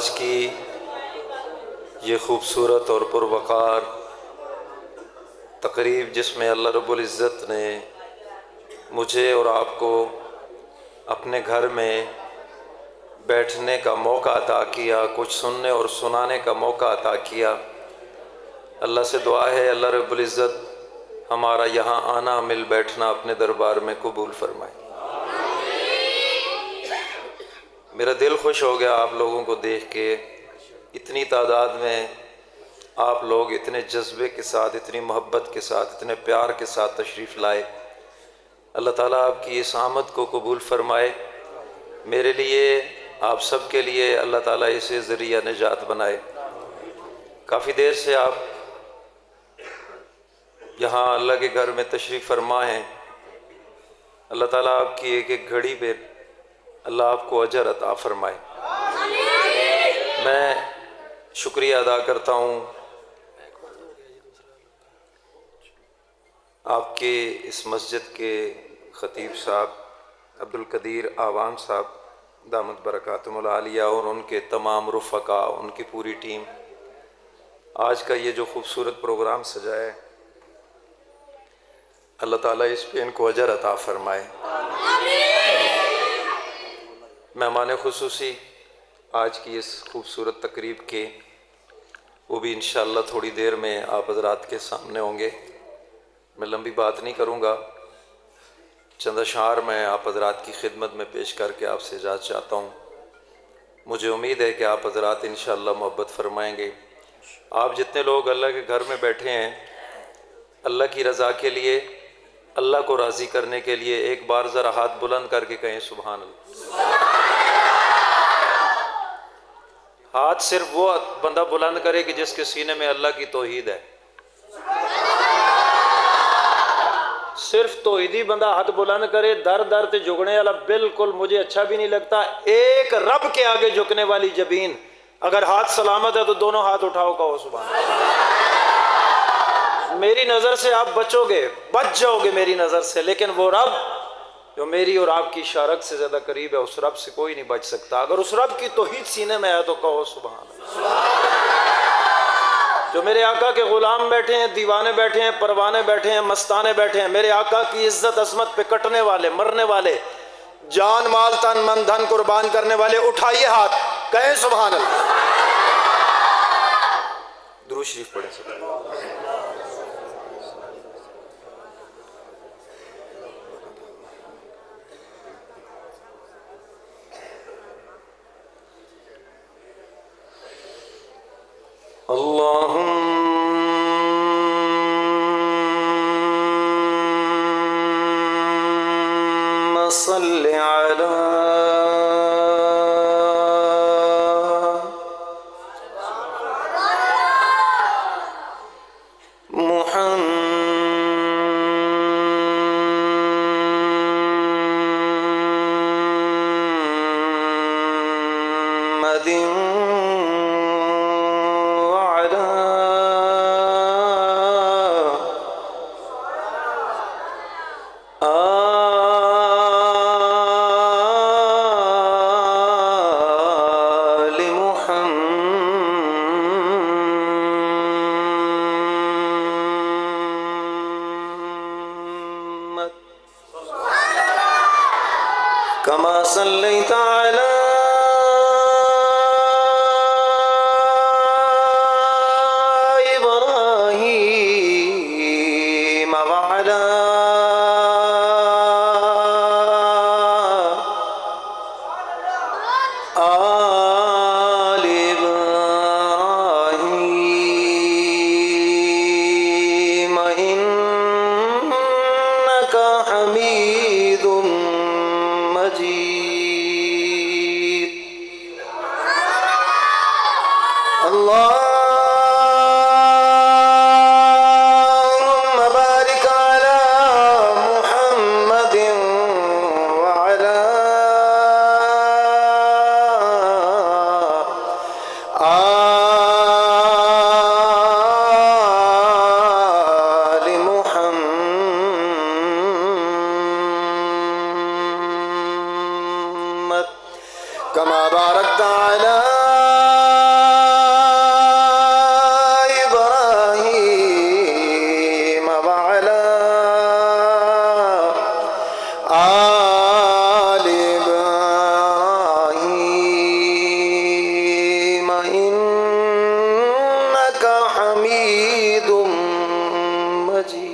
आज की ये ख़ूबसूरत और पुरवक़ार तकरीब जिसमें अल्लाह रब्बुल इज़्ज़त ने मुझे और आपको अपने घर में बैठने का मौका अता किया, कुछ सुनने और सुनाने का मौका अता किया। अल्लाह से दुआ है अल्लाह रब्बुल इज़्ज़त हमारा यहाँ आना, मिल बैठना अपने दरबार में कबूल फरमाए। मेरा दिल खुश हो गया आप लोगों को देख के। इतनी तादाद में आप लोग इतने जज्बे के साथ, इतनी मोहब्बत के साथ, इतने प्यार के साथ तशरीफ़ लाए। अल्लाह ताला आपकी इस आमद को कबूल फरमाए। मेरे लिए, आप सब के लिए अल्लाह ताला इसे ज़रिया निजात बनाए। काफ़ी देर से आप यहाँ अल्लाह के घर में तशरीफ़ फरमा हैं। अल्लाह ताला आपकी एक एक घड़ी पे अल्लाह आपको अजर अता फरमाए। मैं शुक्रिया अदा करता हूँ आपके इस मस्जिद के ख़तीब साहब अब्दुल कदीर आवाम साहब दामत बरकातुहुल आलिया और उनके तमाम रुफ़क़ा, उनकी पूरी टीम। आज का ये जो खूबसूरत प्रोग्राम सजाया है, अल्लाह ताला इस पे इनको अजर अता फरमाए। मेहमान खुसूसी आज की इस खूबसूरत तकरीब के, वो भी इंशाअल्लाह थोड़ी देर में आप हज़रात के सामने होंगे। मैं लंबी बात नहीं करूँगा, चंद अशार मैं आप हज़रात की खिदमत में पेश करके आपसे इजाज़त चाहता हूँ। मुझे उम्मीद है कि आप हज़रात इंशाअल्लाह मोहब्बत फरमाएँगे। आप जितने लोग अल्लाह के घर में बैठे हैं, अल्लाह की रज़ा के लिए, अल्लाह को राज़ी करने के लिए एक बार ज़रा हाथ बुलंद करके कहें सुभान अल्लाह। हाथ सिर्फ वो बंदा बुलंद करे कि जिसके सीने में अल्लाह की तौहीद है। सिर्फ तौहीदी बंदा हाथ बुलंद करे, दर दर ते झुकने वाला बिल्कुल मुझे अच्छा भी नहीं लगता। एक रब के आगे झुकने वाली जबीन, अगर हाथ सलामत है तो दोनों हाथ उठाओ, कहो सुभान अल्लाह। मेरी नज़र से आप बचोगे, बच जाओगे मेरी नज़र से, लेकिन वो रब जो मेरी और आपकी शारक से ज़्यादा करीब है, उस रब से कोई नहीं बच सकता। अगर उस रब की तौहीद सीने में है तो कहो सुभान अल्लाह। जो मेरे आका के ग़ुलाम बैठे हैं, दीवाने बैठे हैं, परवाने बैठे हैं, मस्ताने बैठे हैं, मेरे आका की इज्जत अज़मत पे कटने वाले, मरने वाले, जान माल तन मन धन कुर्बान करने वाले, उठाइए हाथ, कहें सुभान अल्लाह। दुरूद शरीफ पढ़ें सब। अल्लाहुम्मा सल्लि अला मुहम्मदिन कमा सल्लैता अला इब्राहीम व अला आलि इब्राहीम इन्नका हमीदुम मजीद। अल्लाहुम्मा बारिक अला मुहम्मदिन व अला आलि मुहम्मद कमा बारकता अला जी।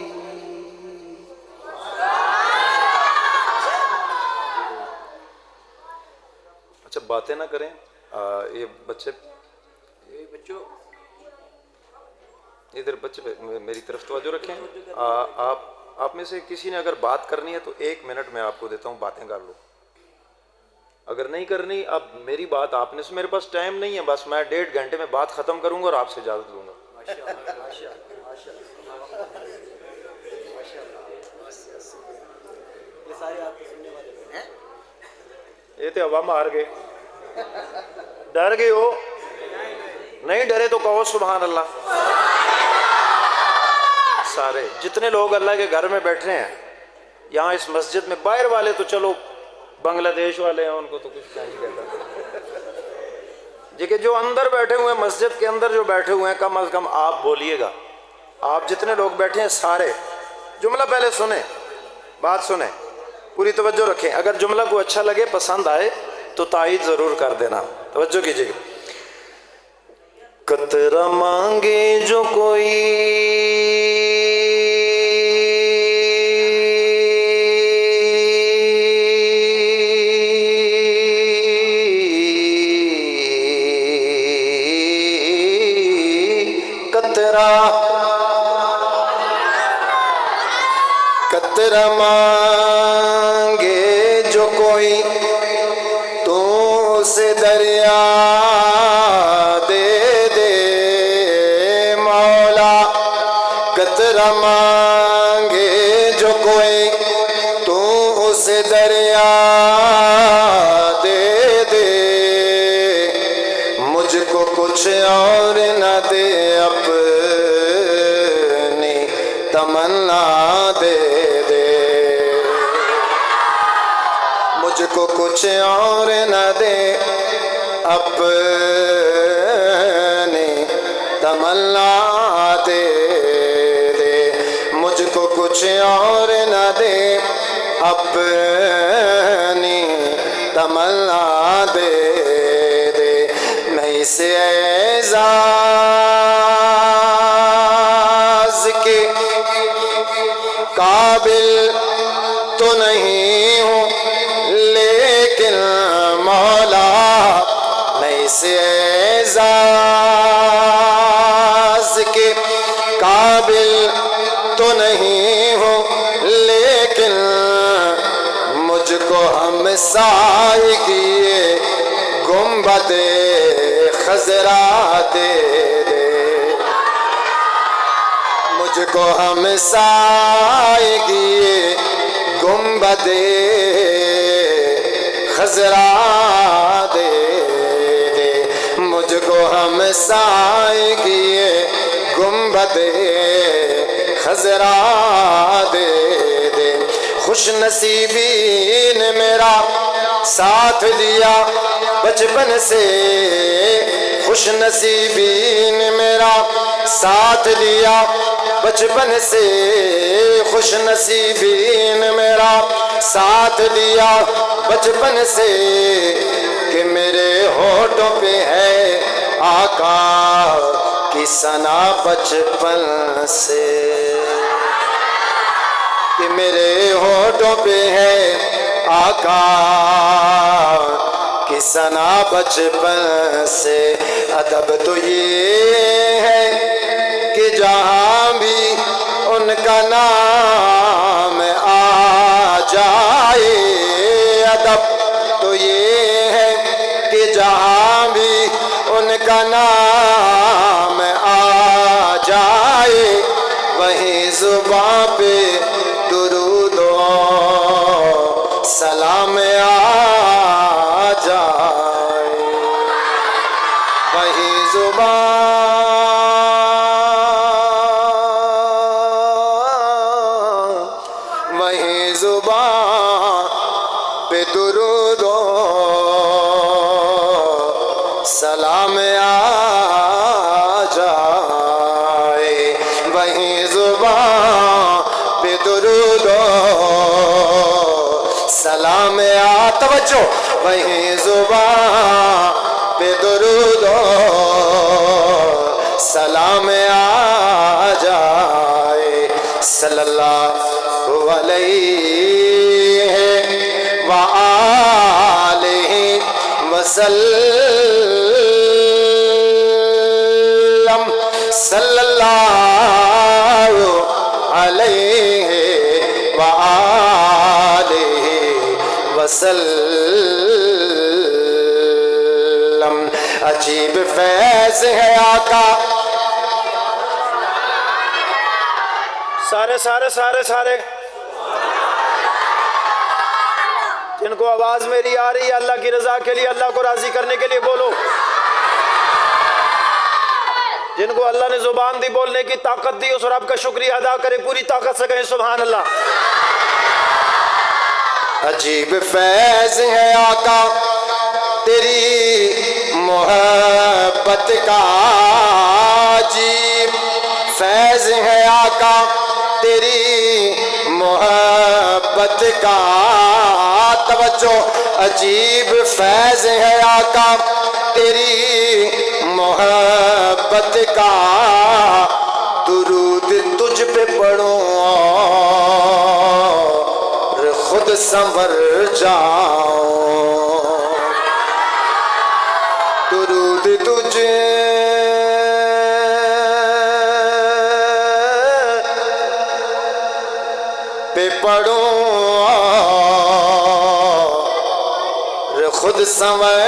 अच्छा बातें ना करें, ये बच्चे, बच्चों इधर बच्चे मेरी तरफ तवज्जो रखें। आप में से किसी ने अगर बात करनी है तो 1 मिनट में आपको देता हूँ, बातें कर लो। अगर नहीं करनी, अब मेरी बात आपने से, मेरे पास टाइम नहीं है, बस मैं 1.5 घंटे में बात खत्म करूंगा और आपसे इजाजत लूंगा। ये तो हवा मार गए, डर गए हो? नहीं डरे तो कहो सुभान अल्लाह। सारे जितने लोग अल्लाह के घर में बैठे हैं यहाँ इस मस्जिद में, बाहर वाले तो चलो बांग्लादेश वाले हैं, उनको तो कुछ नहीं कहता, लेकिन जो अंदर बैठे हुए हैं, मस्जिद के अंदर जो बैठे हुए हैं, कम अज कम आप बोलिएगा। आप जितने लोग बैठे हैं सारे जुमला पहले सुने, बात सुने, पूरी तवज्जो रखें। अगर जुमला को अच्छा लगे, पसंद आए तो तायीद जरूर कर देना। तवज्जो कीजिएगा। कतरा मांगे जो कोई कतरा मांगे जो कोई तू उसे दरिया दे दे मौला। कतरा मांगे जो कोई तू उसे दरिया दे दे। मुझको कुछ और न दे, अपनी तमन्ना दे दे। मुझको कुछ और न दे, अपनी तमन्ना दे दे। मुझको कुछ और न दे, अपनी तमन्ना दे दे। मैं इसे एजाज के काबिल तो नहीं हूँ, लेकिन मौला मैं इसे एजाज के काबिल तो नहीं हूँ, लेकिन मुझको हम साई किए गुंबदे खजरा दे दे। मुझको हम साई किए गुंबदे खजरा दे दे। मुझको हम साई किए गुंबदे खजरा दे दे। खुश नसीबी ने मेरा साथ दिया बचपन से, खुश नसीबी ने मेरा साथ दिया बचपन से। खुश नसीबी ने मेरा साथ दिया बचपन से, कि मेरे होठों पे है आका की सना बचपन से। कि मेरे होठों पे है आका की सना बचपन से। अदब तो ये है कि जहाँ भी उनका नाम आ जाए। अदब तो ये है कि जहाँ भी उनका नाम आ जाए, वहीं जुबां पे दुरूदो सलाम आ जाए। वहीं जुबां पे दुरूदो सलाम आ जाए। वहीं जुबां पे दुरूदो सलाम आ। तवज्जो। वहीं जुबां पे दुरूदो सलाम आ जाए। सल्लल्लाहु अलैहि व आलिहि वसल्लम सल्लल्लाहु अलैहि व आलिहि वसल्लम। अजीब फैज़ है आका। सारे सारे सारे सारे जिनको आवाज मेरी आ रही है, अल्लाह की रजा के लिए, अल्लाह को राजी करने के लिए बोलो। जिनको अल्लाह ने जुबान दी बोलने की ताकत दी, उस रब का शुक्रिया अदा करे, पूरी ताकत से कहें सुभान अल्लाह। अजीब फैज़ है आका तेरी मोहब्बत का, अजीब फैज़ है आका तेरी मोहब्बत का। तवज्जो, अजीब फैज़ है आका तेरी मोहब्बत का। दुरूद तुझ पे पढ़ो और खुद संवर जाओ। दुरूद तुझे पे पढ़ो और खुद संवर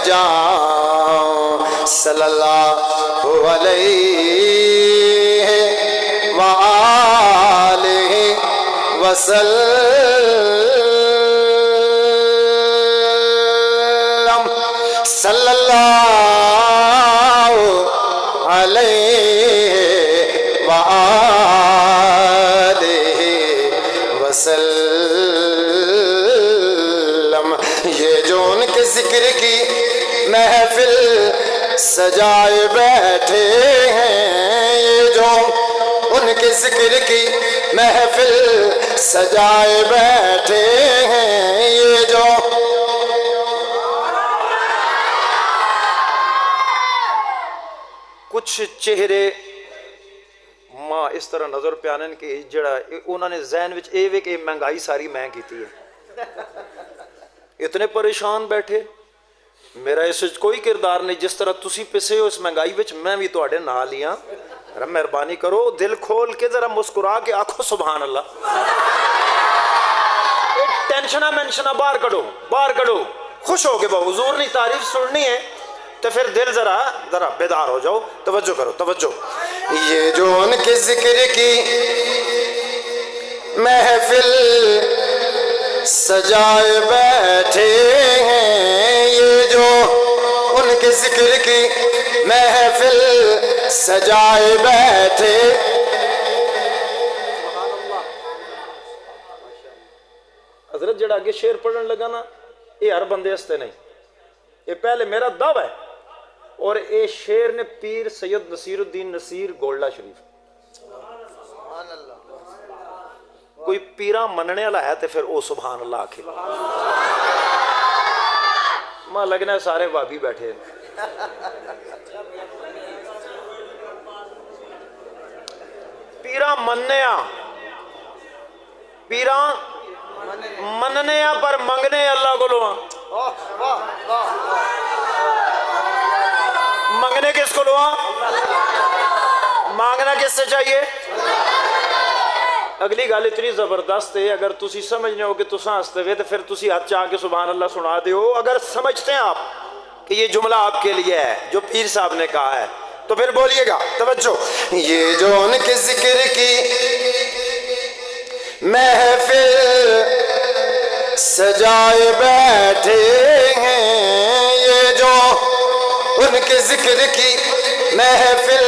जाओ। सल्लल्लाहु अलैहि व आलिहि वसल्लम सल्लल्लाहु अलैहि व आलिहि वसल्लम। ये जो उनके जिक्र की महफिल सजाए बैठे हैं, ये जो उनके जिक्र की महफिल सजाए बैठे हैं, ये जो कुछ चेहरे मां इस तरह नजर पे आने कि जड़ा उन्होंने जहन विच ये वे कि महंगाई सारी मैं की है, इतने परेशान बैठे। मेरा इस कोई किरदार नहीं, जिस तरह तुसी पिसे हो इस महंगाई विच मैं भी तुहाडे नाल ही हां। मेहरबानी करो दिल खोल के जरा मुस्कुरा के आखो सुभान अल्लाह। टेंशना मेंशना बाहर करो, खुश हो के बहु हुजूर ने तारीफ सुननी है तो फिर दिल जरा जरा बेदार हो जाओ। तवज्जो करो, तवज्जो। ये जो उनके जिक्र की महफिल सजाए बैठे हैं, ये जो उनके जिक्र की महफिल सजाए बैठे। हजरत जड़ा आगे शेर पढ़ने लगा ना, ये हर बंदे हस्ते नहीं, ये पहले मेरा दावा है। और ये शेर ने पीर सैयद नसीरुद्दीन नसीर गोल्डा शरीफ, कोई पीरा मनने वाला है तो फिर ओ सुभान अल्लाह आखे। मां लगना सारे भाभी बैठे पीरा मनने पर मंगने अल्लाह को। मंगने किसको लो, मांगना किससे चाहिए। अगली गल इतनी जबरदस्त है, अगर तुसी समझने हो कि तुसा हंसते हुए तो फिर तुसी हाथ चाह के सुभान अल्लाह सुना दो। अगर समझते हैं आप कि ये जुमला आपके लिए है जो पीर साहब ने कहा है तो फिर बोलिएगा। तवज्जो, ये जो उनके जिक्र की महफिल सजाए बैठे हैं, ये जो उनके जिक्र की महफिल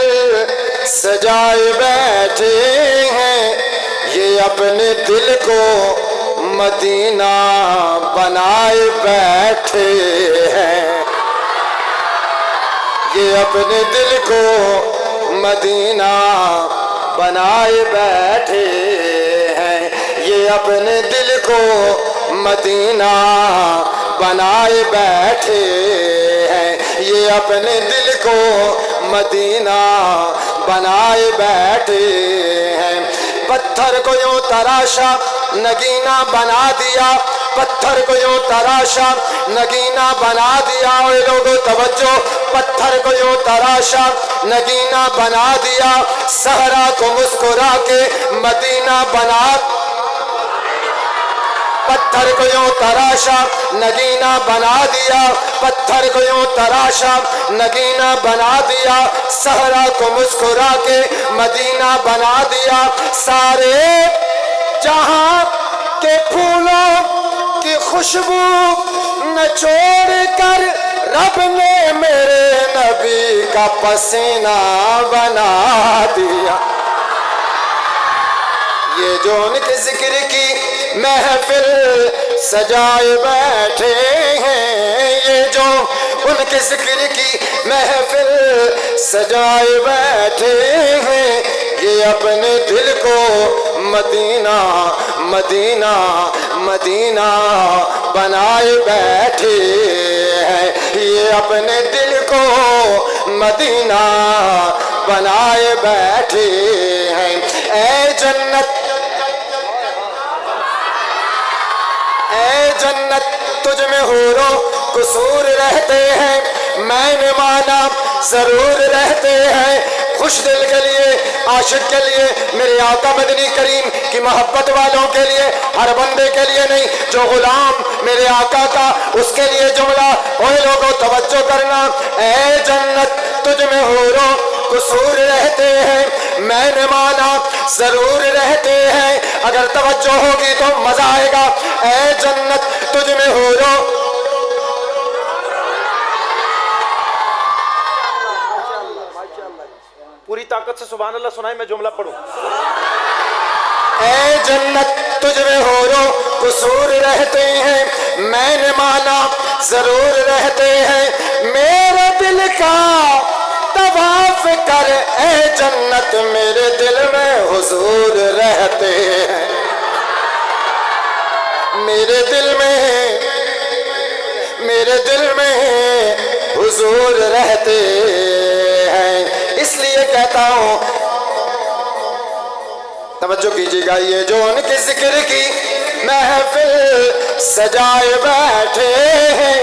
सजाए बैठे हैं, ये अपने दिल को मदीना बनाए बैठे हैं। ये अपने दिल को मदीना बनाए बैठे हैं। ये अपने दिल को मदीना बनाए बैठे हैं। ये अपने दिल को मदीना बनाए बैठे हैं। पत्थर को यूं तराशा नगीना बना दिया, पत्थर को यूं तराशा नगीना बना दिया। ओए लोगों तवज्जो, पत्थर को यूं तराशा नगीना बना दिया, सहरा को मुस्कुरा के मदीना बना। पत्थर को यूं तराशा नगीना बना दिया, पत्थर को यूं तराशा नगीना बना दिया, सहरा को मुस्कुरा के मदीना बना दिया। सारे जहां के फूलों की खुशबू नचोड़ कर रब ने मेरे नबी का पसीना बना दिया। ये जो उनके जिक्र की महफिल सजाए बैठे हैं, ये जो उनके जिक्र की महफिल सजाए बैठे हैं, ये अपने दिल को मदीना मदीना मदीना बनाए बैठे हैं, ये अपने दिल को मदीना बनाए बैठे हैं। ऐ जन्नत, ऐ जन्नत तुझ में हूरों कसूर रहते हैं, मैंने माना जरूर रहते हैं। खुश दिल के लिए, आशिक के लिए, मेरे आका मदनी करीम की मोहब्बत वालों के लिए, हर बंदे के लिए नहीं, जो गुलाम मेरे आका का उसके लिए जुमला। ओए लोगों तवज्जो करना, ऐ जन्नत तुझ में हूरों कसूर रहते हैं, मैंने माना जरूर रहते हैं। अगर तवज्जो होगी तो मजा आएगा। ऐ जन्नत तुझ में हूरों, पूरी ताकत से सुभान अल्लाह सुनाए, मैं जुमला पढ़ूं। ऐ जन्नत तुझ में हूरों कसूर रहते हैं, मैंने माना जरूर रहते हैं। मेरे दिल का तवाफ कर ऐ जन्नत, मेरे दिल में हुजूर रहते हैं, मेरे दिल में, मेरे दिल में हुजूर रहते हैं। इसलिए कहता हूं, तवज्जो कीजिएगा, ये जो उनके जिक्र की महफिल सजाए बैठे हैं,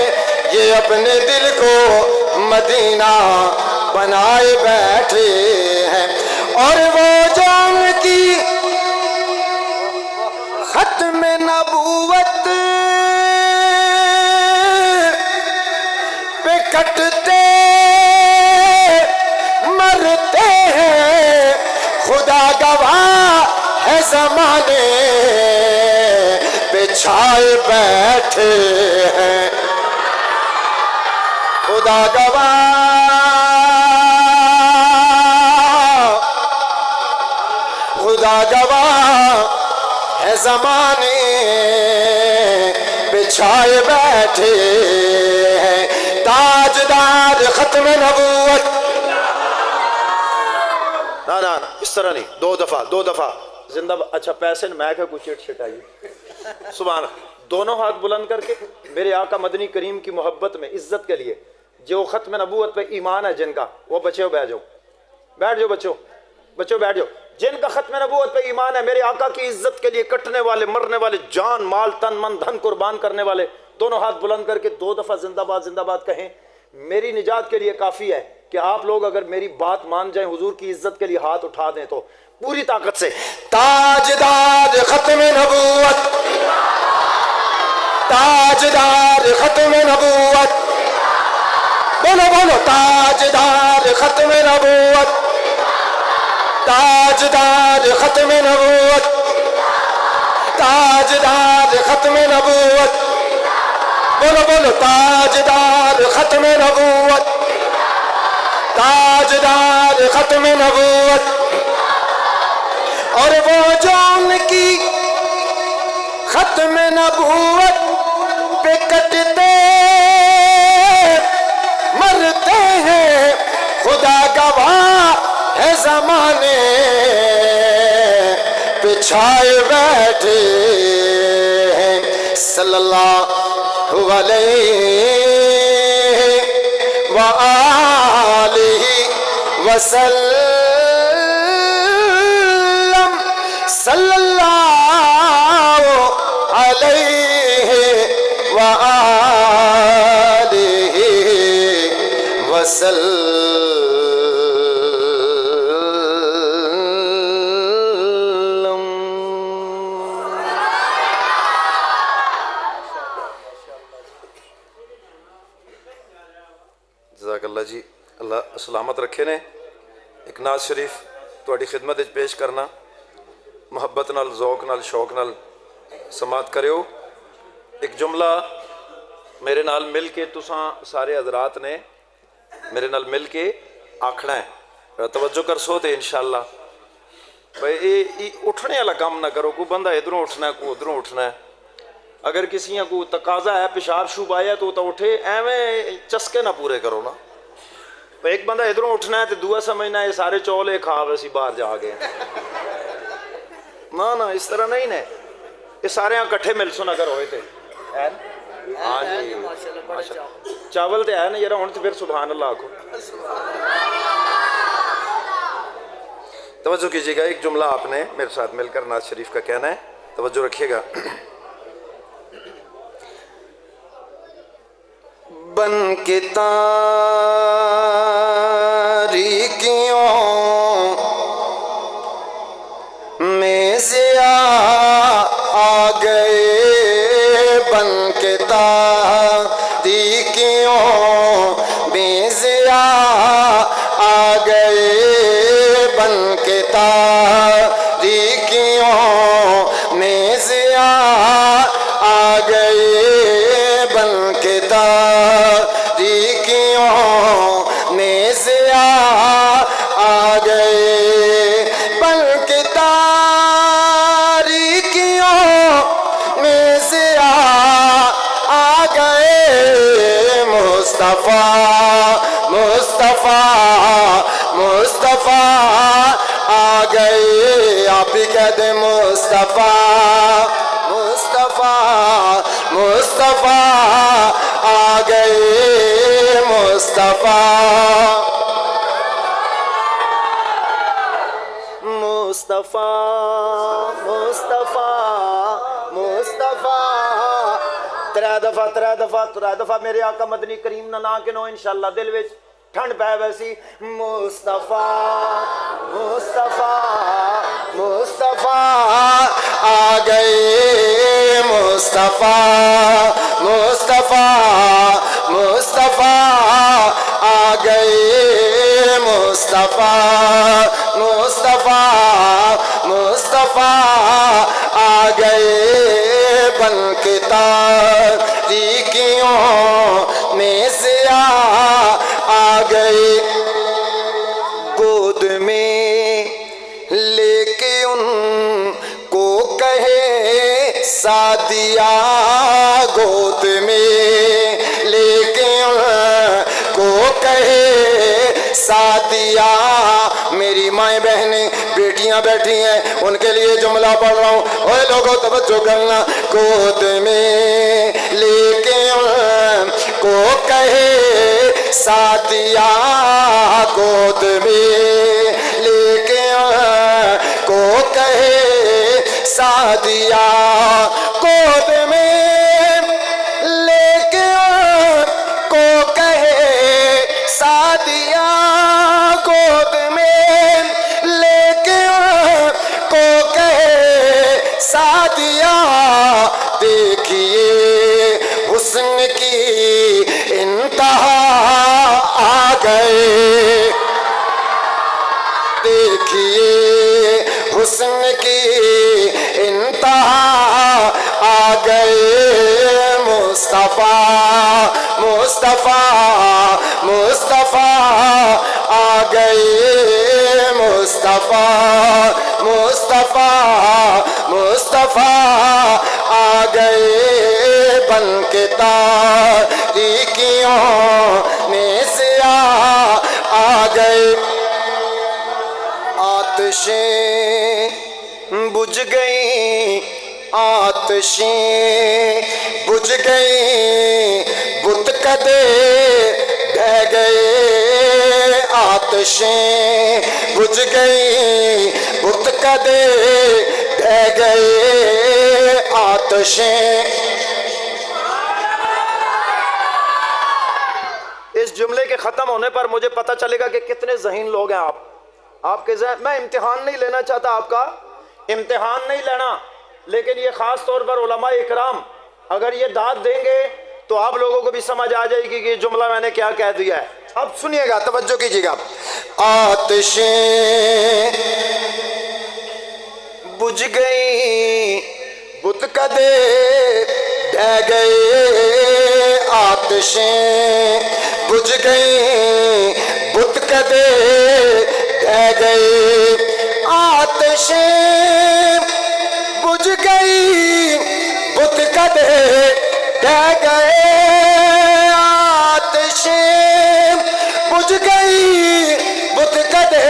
ये अपने दिल को मदीना बनाए बैठे हैं। और वो जो उनकी खत्म नबूवत पे कटते मरते हैं, खुदा गवाह है ज़माने पे छाए बैठे हैं, खुदा गवाह, खुदा गवाह है ज़माने पे छाए बैठे हैं। ताजदार खत्म नबूवत, ना ना ना इस तरह नहीं, दो दफा जिंदाबाद। अच्छा पैसे न मैं क्या कुछ चिट आई। सुभान, दोनों हाथ बुलंद करके मेरे आका मदनी करीम की मोहब्बत में, इज्जत के लिए, जो खत्म नबूवत पे ईमान है जिनका, वो बच्चे बैठ जाओ, बैठ जाओ बच्चों, बच्चों बैठ जाओ। जिनका खत्म नबूवत पे ईमान है, मेरे आका की इज्जत के लिए कटने वाले, मरने वाले, जान माल तन मन धन कुर्बान करने वाले, दोनों हाथ बुलंद करके 2 दफा जिंदाबाद जिंदाबाद कहें। मेरी निजात के लिए काफी है कि आप लोग अगर मेरी बात मान जाएं, हुजूर की इज्जत के लिए हाथ उठा दें तो पूरी ताकत से। ताजदार खत्म नबूवत, ताजदार खत्म नबूवत, बोलो बोलो, ताजदार खत्म नबूवत, ताजदार खत्म नबूवत, ताजदार खत्म नबूवत, बोलो बोलो, ताजदार खत्म नबूवत, ताजदार खत्म नबूवत। और वो जो उनकी खत्म नबूवत पे कटते मरते हैं, खुदा गवाह है ज़माने पे छाए बैठे हैं। सल्लल्लाहु अलैहि व आलिहि वसल्लम, सलामत रखे ने। एक नाज शरीफ तुहाडी खिदमत विच पेश करना, मुहब्बत नाल, ज़ौक नाल, शौक नाल समात करियो। एक जुमला मेरे नाल मिल के तुसां सारे हजरात ने मेरे नाल मिल के आखना है, तवज्जो कर सो तो इंशाअल्लाह। भाई ये उठने वाला काम ना करो, कोई बंदा इधरों उठना है, कोई उधरों उठना है। अगर किसी को तकाजा है, पेशाब शूब आया तो उठे, एवं चस्के ना पूरे करो ना। एक बंदा इधरों उठना है तो दूआ समझना है ये सारे चौले खा वैसी बाहर जा गए। ना ना, इस तरह नहीं ने, ये सारे इकट्ठे मिल सुन अगर होए थे। हाँ जी, चावल तो है ना यार, हूँ तो फिर सुभान अल्लाह आखो। तवज्जो कीजिएगा, एक जुमला आपने मेरे साथ मिलकर नाज शरीफ का कहना है, तवज्जो रखिएगा। बन के तारीकियों में ज़िया आ गए, बन के तारीकियों में ज़िया आ गए, बन के तारीकियों में ज़िया आ गए, बन के तारीकियों में ज़िया आ गए, बन के तारीकियों में ज़िया आ गए। मुस्तफ़ा मुस्तफ़ा मुस्तफ़ा आ गए, आप ही कह दे मुस्तफ़ा मुस्तफ़ा मुस्तफ़ा आ गए, मुस्तफ़ा मुस्तफ़ा मुस्तफ़ा मुस्तफ़ा। त्रै दफा मेरे आका मदनी करीम ना ना के नो इंशाअल्लाह दिल विच ठंड पै वैसी। मुस्तफ़ा मुस्तफ़ा मुस्तफ़ा आ गए, मुस्तफ़ा मुस्तफ़ा मुस्तफ़ा आ गए, मुस्तफ़ा मुस्तफ़ा मुस्तफ़ा आ गए, बन के तारीकियों में ज़िया आ गए। गोद में लेके उनको कहे सादिया, गोद में लेके उनको कहे सादिया। मेरी माएँ बहनें बेटियां बैठी हैं, उनके लिए जुमला पढ़ रहा हूँ, ओए लोगों तवज्जो करना। गोद में लेके उनको कहे सादिया, गोद में लेके को कहे सादिया, गोद में लेके को कहे सादिया, गोद में लेके को कहे सादिया। देखिए हुस्न की इंतहा आ गए, देखिए हुस्न की इंतहा आ गए। मुस्तफ़ा मुस्तफ़ा मुस्तफ़ा आ गए, मुस्तफ़ा मुस्तफ़ा मुस्तफ़ा आ गए, बन के तारीकियों में से आ गए। आतिशें बुझ गई, आतिशें बुझ गई, बुत कदे ढह गए। आतिशें बुझ गई, बुत कदे ढह गए। आतिशें। इस जुमले के ख़त्म होने पर मुझे पता चलेगा कि कितने ज़हीन लोग हैं आपके ज़हन। मैं इम्तिहान नहीं लेना चाहता, आपका इम्तिहान नहीं लेना, लेकिन ये ख़ास तौर पर उलमा इकराम अगर ये दाद देंगे तो आप लोगों को भी समझ आ जाएगी कि जुमला मैंने क्या कह दिया है। अब सुनिएगा, तवज्जो कीजिएगा। आतिशें बुझ गई, बुत कदे ढह गए। आतिशें बुझ गई, बुत कदे ढह गए। आतिशें बुझ गई, बुत कदे ढह गए। आतिशें बुझ गई, बुत कदे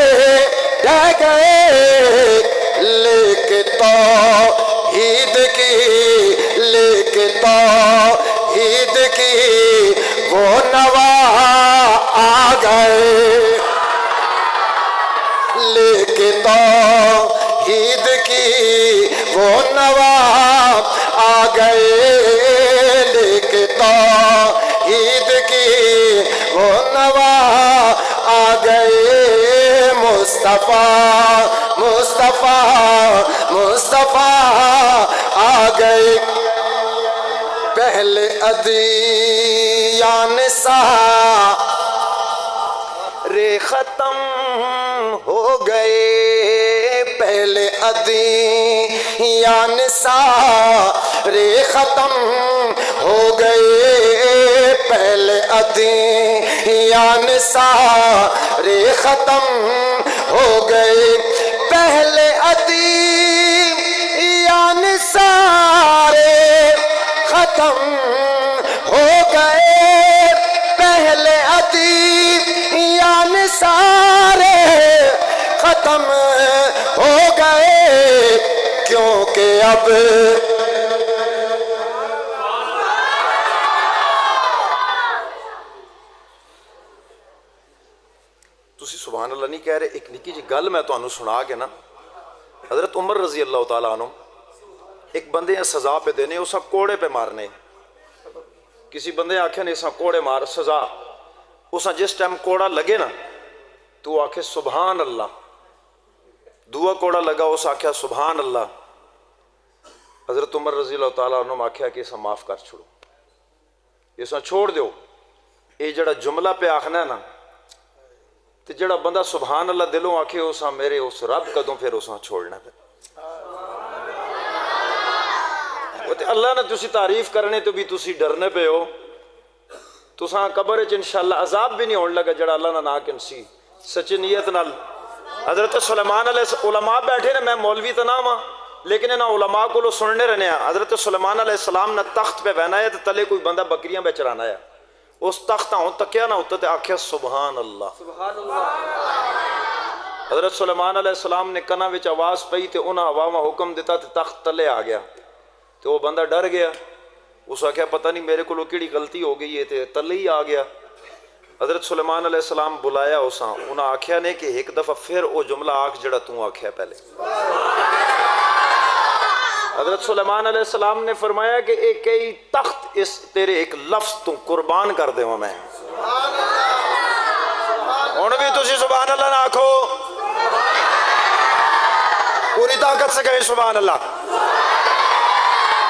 ढह गए। लेके तौहीद की, लेके तौहीद की वो नवा आ गए। लेके तौहीद की वो नवा आ गए। लेके तौहीद की वो नवा आ गए। मुस्तफा मुस्तफा मुस्तफा आ गए। पहले अदियान सा रे खत्म हो गए। पहले अदियान सा रे खत्म हो गए। पहले अदियान सा रे खत्म हो गए। पहले अदियान सारे खत्म हो गए। पहले अदियान सारे खत्म हो गए। क्योंकि अब तुसी सुभान अल्लाह नहीं कह रहे। एक निकी जी गल मैं तुहानू सुना के ना, हजरत उमर रजी अल्लाह तआला अन्हु एक बंदे सजा पे देने, उस कोड़े पे मारने। किसी बंदे आखे ने इसा कोड़े मार सजा, उस जिस टाइम कोड़ा लगे ना तो आखे सुभान अल्लाह। दुआ कोड़ा लगा, उस आख्या सुभान अल्लाह। हजरत उमर रजी अल्लाह तआला अन्हु आख्या कि इसा माफ कर छोड़ो, इसा छोड़ दो। ये जड़ा जुमला पे आखना है ना, तो जड़ा बंदा सुभान अल्लाह दिलों आखे उस मेरे उस रब कदों फिर उस छोड़ना पे। अल्लाह ने तुसी तारीफ करने तो भी तुसी डरने पे हो। तुसा कब्र च इंशाअल्लाह अजाब भी नहीं होने लगा जड़ा अल्लाह ना किनसी सच्ची नीयत नाल। हजरत सुलेमान अलैहि उलमा बैठे ने, मैं मौलवी तो ना वा लेकिन इन्होंने उलमा को सुनने रहने। हजरत सुलेमान अलैहि सलाम ने तख्त पे बहना है तो तले कोई बंदा बकरियां बेच रहा है। उस तख्त हूँ तकिया ना उत्ते आख्या सुभान अल्लाह। हजरत सुलेमान अलैहि सलाम ने कना विच आवाज़ पई तो उन्हें हवावा हुक्म दिता तो तख्त तले आ गया। तो वह बंदा डर गया, उस आख्या पता नहीं मेरे को किहड़ी गलती हो गई है तो तले ही आ गया। हजरत सुलेमान अलैहि सलाम बुलाया उस, उन्हें आख्या ने कि एक दफ़ा फिर वो जुमला आख जड़ा तू आख्या पहले। हजरत सुलेमान अलैहि सलाम ने फरमाया कि एक कई तख्त इस तेरे एक लफ्ज तू कुर्बान कर देवा मैं। हुण भी तुसी सुभान अल्लाह ना आखो, पूरी ताकत से कहे सुभान अल्लाह।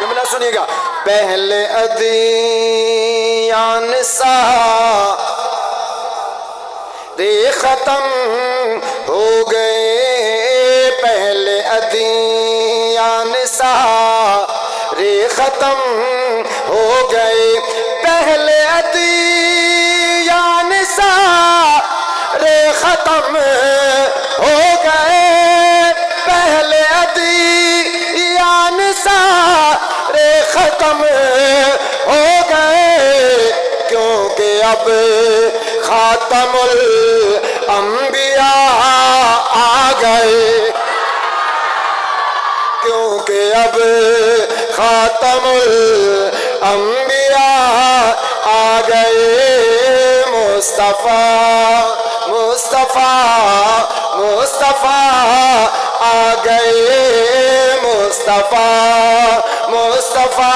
जुमला सुनिएगा। पहले अदियान सा रे खत्म हो गए। पहले अदियान सा रे खत्म हो गए। पहले अदियान सा रे खत्म हो गए। पहले अदियान सा रे खत्म हो गए। क्योंकि अब खातमुल अंबिया आ गए। क्योंकि अब खातमुल अंबिया आ गए। मुस्तफ़ा मुस्तफ़ा मुस्तफ़ा आ गए। मुस्तफ़ा मुस्तफ़ा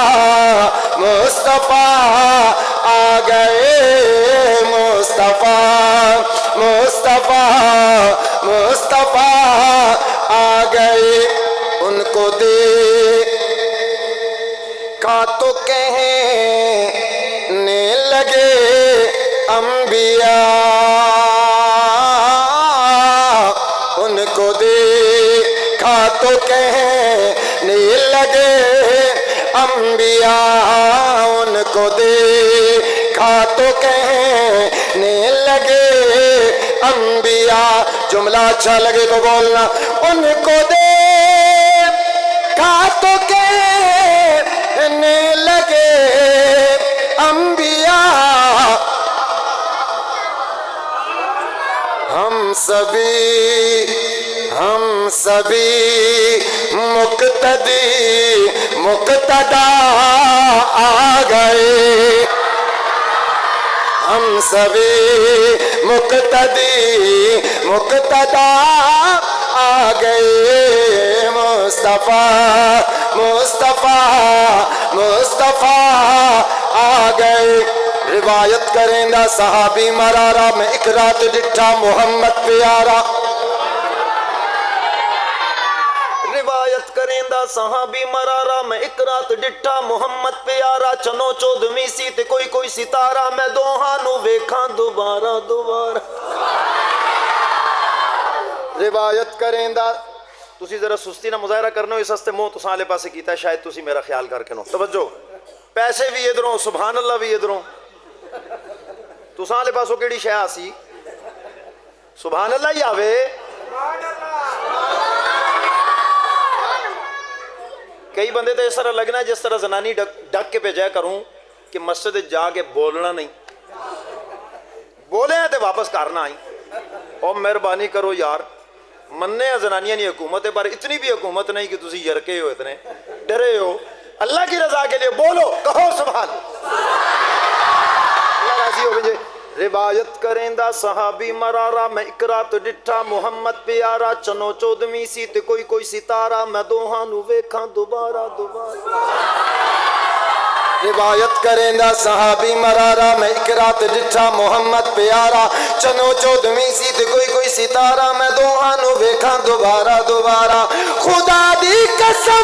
मुस्तफ़ा आ गए। मुस्तफ़ा मुस्तफ़ा मुस्तफ़ा आ गए। उनको देखा तो कहने लगे अंबिया उनको देखा तो कहने लगे अंबिया उनको देखा तो कहने लगे अंबिया। जुमला अच्छा लगे तो बोलना। उनको देखा तो कहने लगे अंबिया हम सभी मुक्तदी मुक्तदा आ गए। हम सभी मुक्तदी मुक्तदा आ गए। मुस्तफा मुस्तफा मुस्तफा आ गए। रिवायत करेंदा सहाबी मरारा में एक रात डिठा मोहम्मद प्यारा। रिवायत करेंदा सहाबी मरारा में एक रात डिठा मोहम्मद प्यारा। चनो चौदहवीं सी ते कोई कोई सितारा मैं दोहां नू वेखां दोबारा दोबारा। रिवायत करेंदा तुसी जरा सुस्ती ना मुजाहरा करना इस हस्ते मुंह तुसां आले पासे कीता शायद तुसी मेरा ख्याल करके नो। तवज्जो पैसे भी इधरों सुभान अल्लाह भी इधरों। तुसां आले पासों केड़ी शय आसी सुभान अल्लाह ही आवे। कई बंदे तो इस तरह लगना जिस तरह जनानी डक के भेजा करूं कि मस्जिद जाके बोलना नहीं, बोले तो वापस करना आई। और मेहरबानी करो यार, मन्ने जनानियां नहीं हुकूमत है पर इतनी भी हुकूमत नहीं कि तुसी यरके हो, इतने डरे हो। अल्लाह की रजा के लिए बोलो, कहो सुभान अल्लाह। राजी हो गए। रिवायत करेंदा सहाबी मरारा मैं एक रात डिठा मोहम्मद प्यारा। चनो चौदहवीं सी ते कोई कोई सितारा मैं दोहां नू वेखां दोबारा दोबारा। रिवायत करेंदा सहाबी मरारा मैं एक रात डिठा मोहम्मद प्यारा। चनो चौदहवीं सी ते कोई कोई सितारा मैं दोहां नू वेखां दोबारा दोबारा। खुदा दी कसम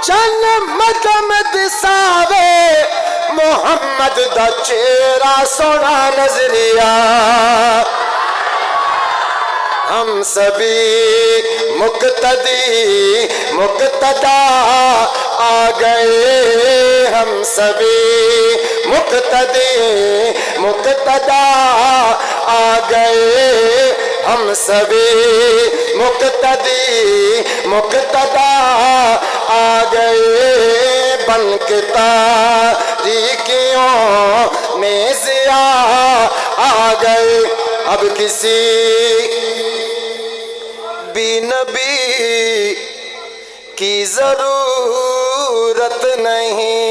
चन मदम दिसावे मोहम्मद दा चेहरा सोना नजरिया। हम सभी मुक्तदी मुक्तदा आ गए। हम सभी मुक्तदी मुक्तदा आ गए। हम सभी मुक्तदी मुक्तदा आ गए। बन के तारीकियों में ज़िया आ गए। अब किसी भी नबी की जरूरत नहीं।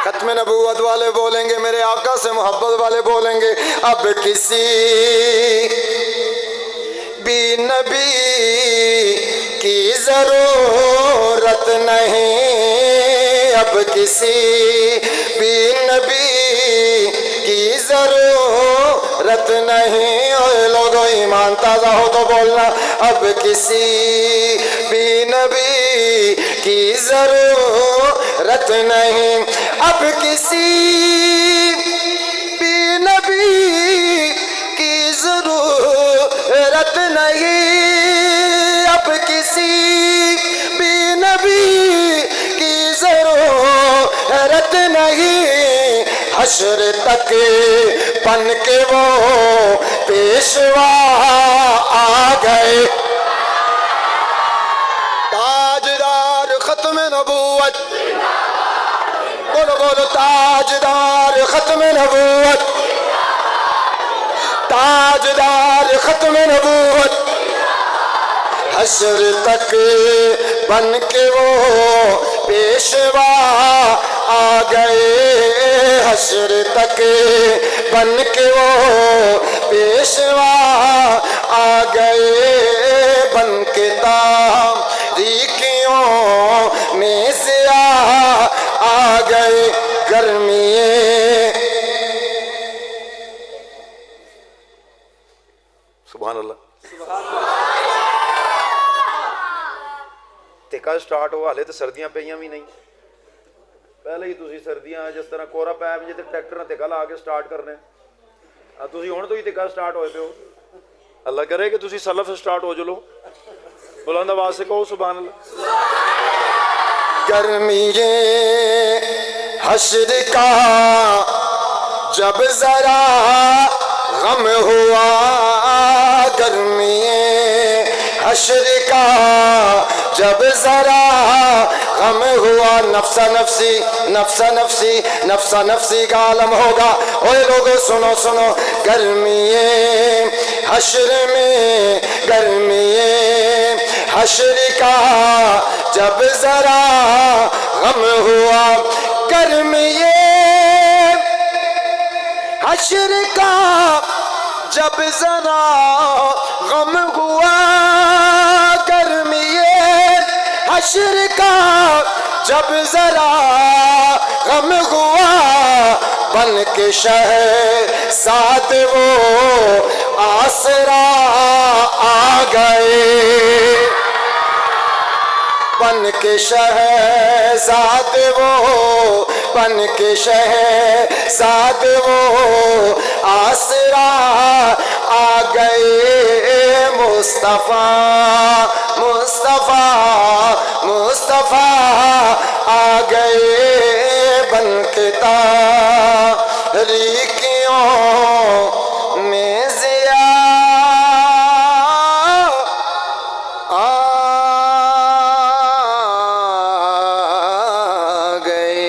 खत्म नबूवत वाले बोलेंगे, मेरे आका से मोहब्बत वाले बोलेंगे। अब किसी भी नबी की जरूरत नहीं। अब किसी भी नबी की जरूरत नहीं। ओए लोगों ईमान ताजा हो तो बोलना। अब किसी भी नबी की जरूरत नहीं। अब किसी भी नबी की जरूरत नहीं। अब किसी भी नबी की जरूरत नहीं। हश्र तक बन के वो पेशवा आ गए। ताजदार खत्म नबूवत, बोलो बोलो ताजदार खत्म नबूवत, ताजदार खत्म नबूवत। हश्र तक बन के वो पेशवा आ गए। हश्र तक बन के वो पेशवा आ गए। बन के तारीकियों में से आ गए। गर्मी सुभान अल्लाह। टिका स्टार्ट हो, हाले तो सर्दियां पईयां भी नहीं। ਪਹਿਲੇ ਹੀ ਤੁਸੀਂ ਸਰਦੀਆਂ ਜਿਸ ਤਰ੍ਹਾਂ ਕੋਰਾ ਪੈਪ ਜੇ ਤੇ ਟਰੈਕਟਰ ਨਾਲ ਧਿਕਾ ਲਾ ਕੇ ਸਟਾਰਟ ਕਰਨੇ ਆ, ਤੁਸੀਂ ਹੁਣ ਤੋਂ ਹੀ ਧਿਕਾ ਸਟਾਰਟ ਹੋਏ ਪਿਓ। ਅੱਲਾ ਕਰੇ ਕਿ ਤੁਸੀਂ ਸਲਫ ਸਟਾर्ट हो चलो। बुलंद आवाज से कहो सुभान अल्लाह। गर्मी हश्र का जब जरा गम हुआ, गर्मी हश्र का जब जरा गम हुआ, नफ्सा नफ्सी नफ्सा नफ्सी नफ्सा नफ्सी का आलम होगा। ओए लोगों सुनो सुनो, गर्मी हश्र में, गर्मी हश्र का जब जरा गम हुआ, गर्मी हश्र का जब जरा गम हुआ, गर्मी हश्र का जब जरा गम हुआ, बन के शहज़ाद वो आसरा आ गए, बन के शहज़ाद वो, बन के शहज़ाद वो आसरा आ गए। मुस्तफ़ा मुस्तफ़ा मुस्तफ़ा आ गए, बन के तारीकियों में ज़िया आ गए।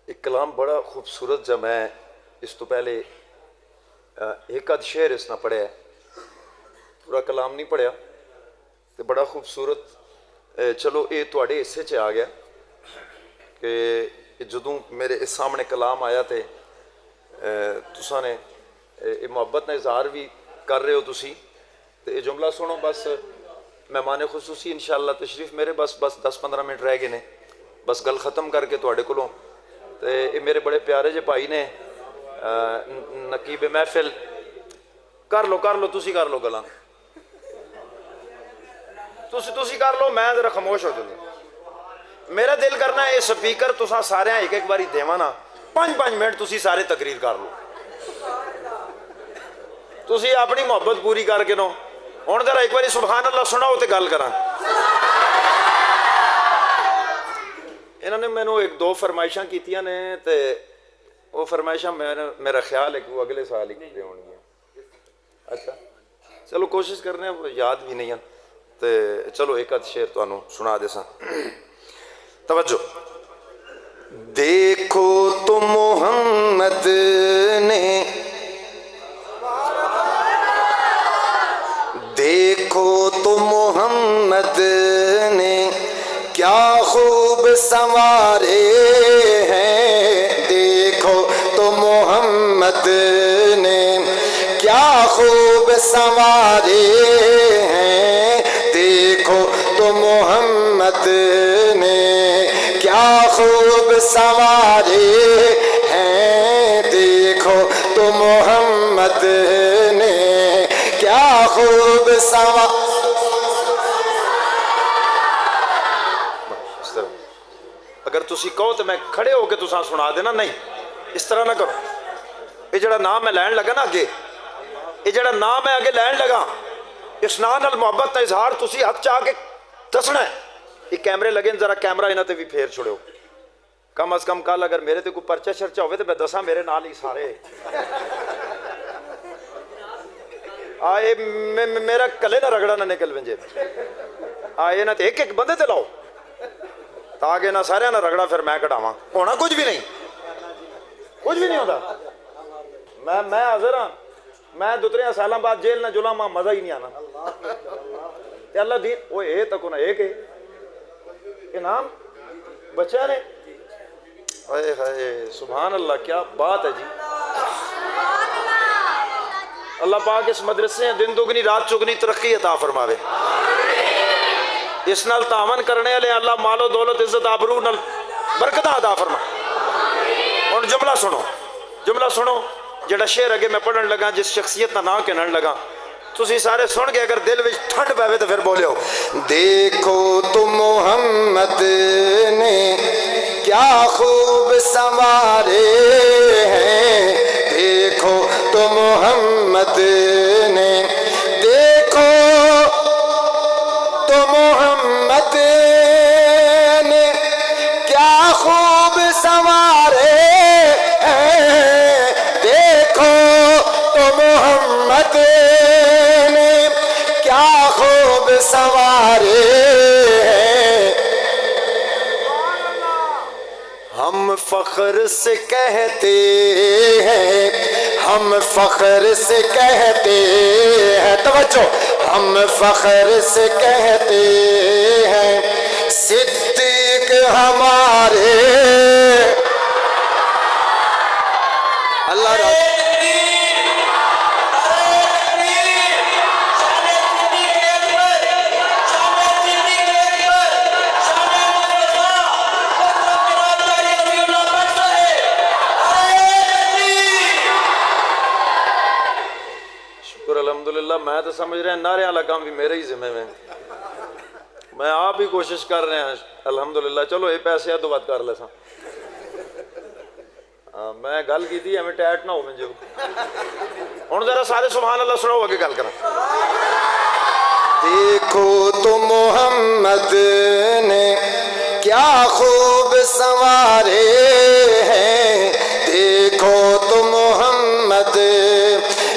एक कलाम बड़ा खूबसूरत जब मैं इस तो पहले एक अद शेर इसना पढ़िया, पूरा कलाम नहीं पढ़िया, तो बड़ा खूबसूरत। चलो ये तुहाडे हिस्से च आ गया कि जदों मेरे इस सामने कलाम आया तो तुसा ने मुहब्बत का इजहार भी कर रहे हो तुसी, तो ये जुमला सुनो। बस मेहमान खुसूसी इंशाअल्लाह तशरीफ मेरे बस 10-15 मिनट रह गए ने, बस गल ख़त्म करके तुहाडे कोलों। तो ये मेरे बड़े प्यारे जे भाई ने नकीब महफिल, कर लो तुसी कर लो गल्लां, तुसी कर लो, मैं जरा खामोश हो जाऊंगा। मेरा दिल करना है स्पीकर तुसा सारे एक बारी देवा ना, 5-5 मिनट तुसी सारे तकरीर कर लो, तुसी अपनी मुहब्बत पूरी करके नो। हुण जरा एक बारी सुभान अल्लाह सुनाओ तो गल करा। इन्होंने मैनू 1-2 फरमाइशां कीतियां ने, तो वो फरमाइशां मेरा ख्याल है कि वो अगले साल ही पूरे होणगियां। अच्छा चलो कोशिश करने, याद भी नहीं है, तो चलो एक आध शेर तुहानू सुना दे सा। तवज्जो। देखो तो मोहम्मद ने, देखो तो मोहम्मद ने क्या खूब संवारे हैं, देखो तो मोहम्मद ने क्या खूब संवारे हैं, देखो तो मोहम्मद ने क्या खूब संवारे हैं, देखो तो मोहम्मद ने क्या खूब संवारे। अगर तुसी कहो तो मैं खड़े होके तुसा सुना देना, नहीं इस तरह ना करो। ये जड़ा नाम मैं लैन लगा ना अगे, ये जड़ा नाम मैं अगे लैन लगा, इस नाम नाल मुहब्बत का इजहार तुसी हथ चाह के दसना है। ये कैमरे लगे, जरा कैमरा इन्हां ते भी फेर छोड़ो कम अज कम। कल अगर मेरे ते कोई परचा शर्चा हो तो मैं दसा मेरे नाल ही सारे आए, मेरा कले ना रगड़ा ना निकल वंजे आए ना, तो एक बंदे ते लाओ ताकि ना सारे ना रगड़ा फिर मैं कढ़ावा। होना कुछ भी नहीं, कुछ भी नहीं होता। मैं हाजिर हाँ, मैं 2-3 साल बाद जेल ना जुला, मां मजा ही नहीं आना। अल्लाह दी वो ये तक ना एक है नाम बच्चा ने। हाय हाय सुभान अल्लाह, क्या बात है जी। अल्लाह पाक इस मदरसे दिन दुगनी रात चुगनी तरक्की अता फरमावे। इस नाल तावन करने वाले अल्लाह मालो दौलत इज्जत आबरू नाल बरकत अता फरमा। और जुमला सुनो, जुमला सुनो, ਜਿਹੜਾ शेर अगे मैं पढ़न लगा जिस शख्सियत का नाम कहन लगा तुसी सारे सुन के अगर दिल में ठंड पवे तो फिर बोलियो। देखो तुम मोहम्मद ने क्या खूब संवारे हैं, देखो तो मोहम्मद ने, देखो तो मोहम्मद ने क्या खूब संवारे हैं, देखो तो मोहम्मद ने क्या खूब संवारे हैं। हम फख्र से कहते हैं, हम फख्र से कहते हैं, तवज्जो, हम फख्र से कहते हैं सिद्दीक हमारे। अल्लाह अल्हम्दुलिल्लाह मैं तो समझ रहा नारे वाला काम भी मेरे ही जिम्मे में, मैं आप ही कोशिश कर रहे हैं अल्हम्दुलिल्लाह। चलो ये पैसे अदो बात कर ले सा मैं गल की थी एवं टैट ना हो जो हुण जरा सारे सुभान अल्लाह सुनो अगे गल करा। देखो तो मोहम्मद ने क्या खूब संवारे हैं, देखो तो मोहम्मद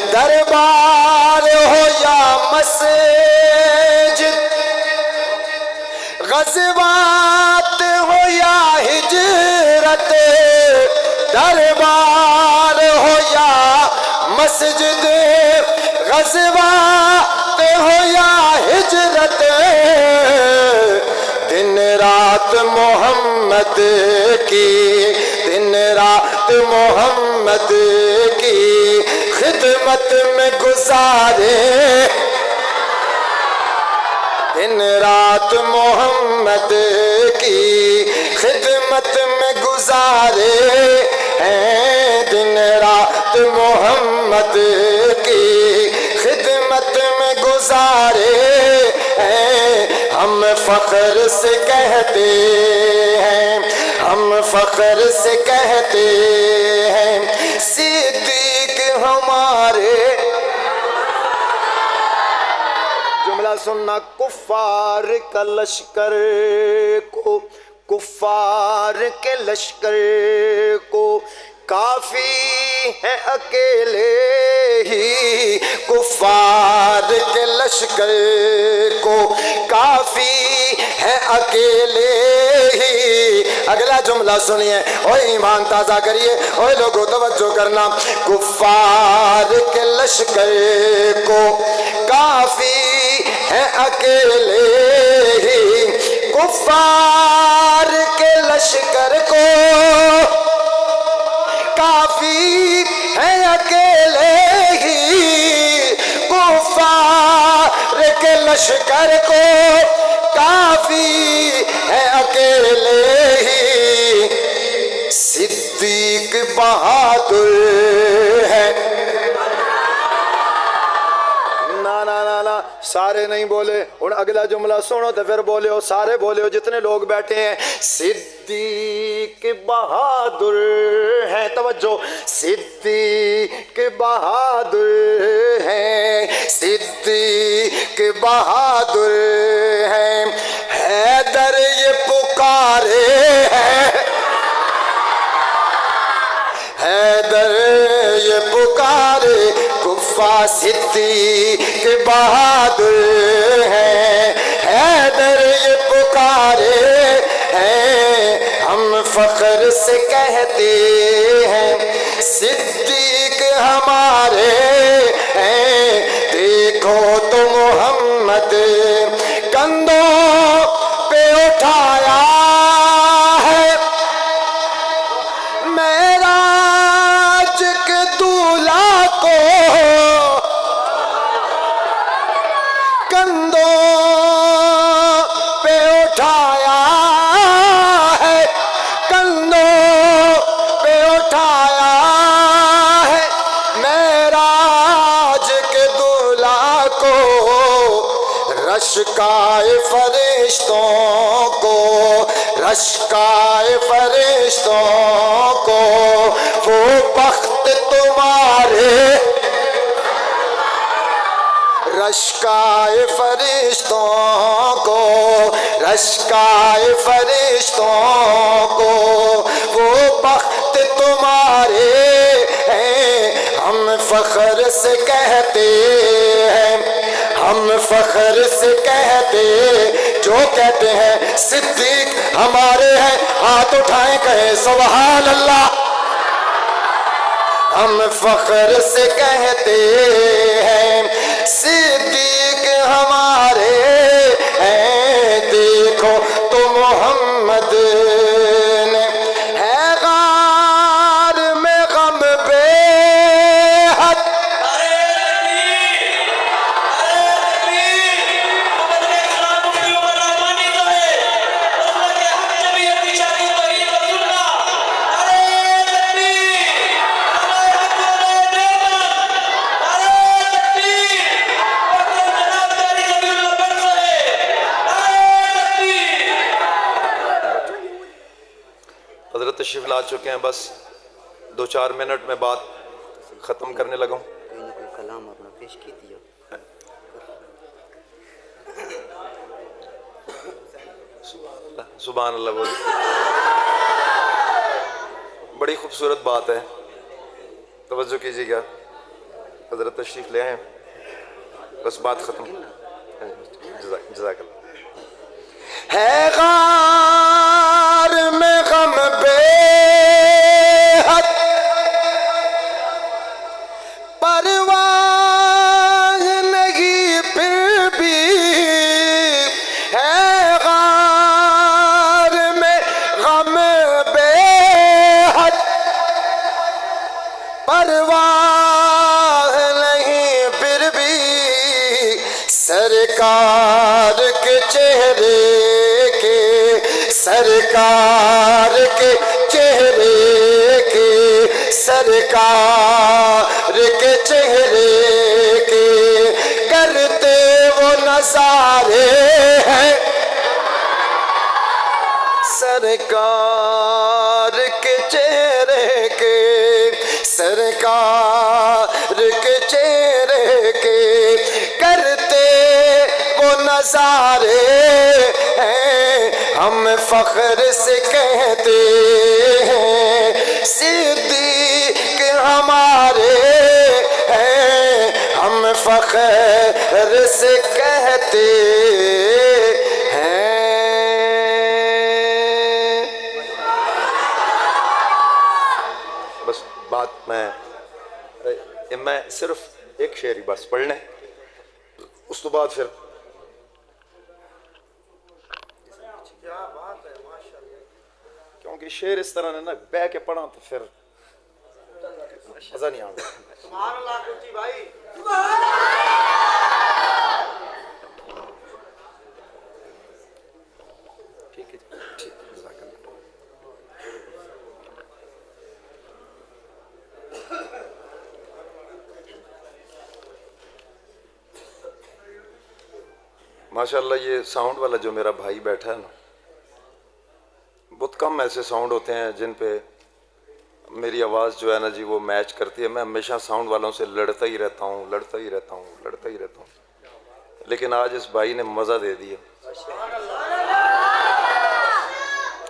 दरबार हो या मस्जिद, गज़वात हो या हिजरत, दरबार हो या मस्जिद, गज़वात हो या हिजरत, दिन रात मोहम्मद की, दिन रात मोहम्मद की खिदमत में गुजारे, दिन रात मोहम्मद की खिदमत में गुजारे हैं, दिन रात मोहम्मद की खिदमत में गुजारे हैं। हम फख्र से कहते हैं, हम फख्र से कहते हैं सिद्दीक हमारे। जुमला सुनना, कुफ्फार का लश्कर को, कुफ्फार के लश्कर को काफी है अकेले ही, कुफ्फार के लश्कर को काफी है अकेले ही। अगला जुमला सुनिए, ओए ईमान ताजा करिए, ओए लोगों तवज्जो करना। कुफ्फार के लश्कर को काफी है अकेले ही, कुफ्फार के लश्कर को काफी है अकेले ही, कुफ्फार के लश्कर को काफी है अकेले ही। सिद्दीक बहादुर है। ना ना ना ना सारे नहीं बोले, और अगला जुमला सुनो तो फिर बोले हो, सारे बोले हो जितने लोग बैठे हैं। सिद्दीक बहादुर है, तवज्जो, सिद्दीक बहादुर है, सिद्दीक बहादुर है, हैदर ये पुकारे हैं, हैदर ये पुकारे, कुफ्फा सिद्दीक बहादुर है, हैदर ये पुकारे हैं। हम फख्र से कहते हैं सिद्दीक हमारे हैं, देखो तो मोहम्मद कंधों पे उठाया है, मेराज के दूल्हा को कंधों पे उठाया है, कंधों पे उठाया है, रश्काए फरिश्तों को, रश्काए फरिश्तों को, वो बख्त तुम्हारे, रश्काए फरिश्तों को, रश्काए फरिश्तों को, वो बख्त तुम्हारे हैं। हम फख्र से कहते हैं, हम फख्र से कहते, जो कहते हैं सिद्दीक हमारे हैं, हाथ उठाएं कहे सुभान अल्लाह। हम फख्र से कहते हैं सिद्दीक हमारे हैं। देखो तो मोहम्मद ने है गार में गम बेहद, हजरत तशरीफ ला चुके हैं। बस 2-4 मिनट में बात ख़त्म करने लगा हूँ। कोई ना कोई कलाम अपना पेश कीजिए। सुभान अल्लाह बोल। बड़ी खूबसूरत बात है, तवज्जो कीजिएगा। हजरत तशरीफ ले आए, बस बात ख़त्म। जज़ाकल्लाह। है गार में गम बेहद, परवाह नहीं फिर भी, है गार में गम बेहद, परवाह नहीं फिर भी, सरकार के चेहरे के, सरकार के चेहरे के, सरकार के चेहरे के, करते वो नजारे हैं, सरकार के चेहरे के, सरकार के चेहरे के, करते वो नजारे हैं। हम फख्र से कहते हैं सिद्दीक हमारे हैं। हम फख्र से कहते हैं। बस बात मैं सिर्फ एक शेर ही बस पढ़ लें, उस तो बाद फिर क्योंकि शेर इस तरह ने ना बह के पढ़ा तो फिर मजा नहीं आएगा। सुभान अल्लाह कुची भाई। ठीक है, ठीक है, जज़ाकल्लाह। माशाल्लाह ये साउंड वाला जो मेरा भाई बैठा है ना, बहुत कम ऐसे साउंड होते हैं जिन पे मेरी आवाज़ जो है ना जी वो मैच करती है। मैं हमेशा साउंड वालों से लड़ता ही रहता हूँ, लड़ता ही रहता हूँ, लड़ता ही रहता हूँ, लेकिन आज इस भाई ने मज़ा दे दिया।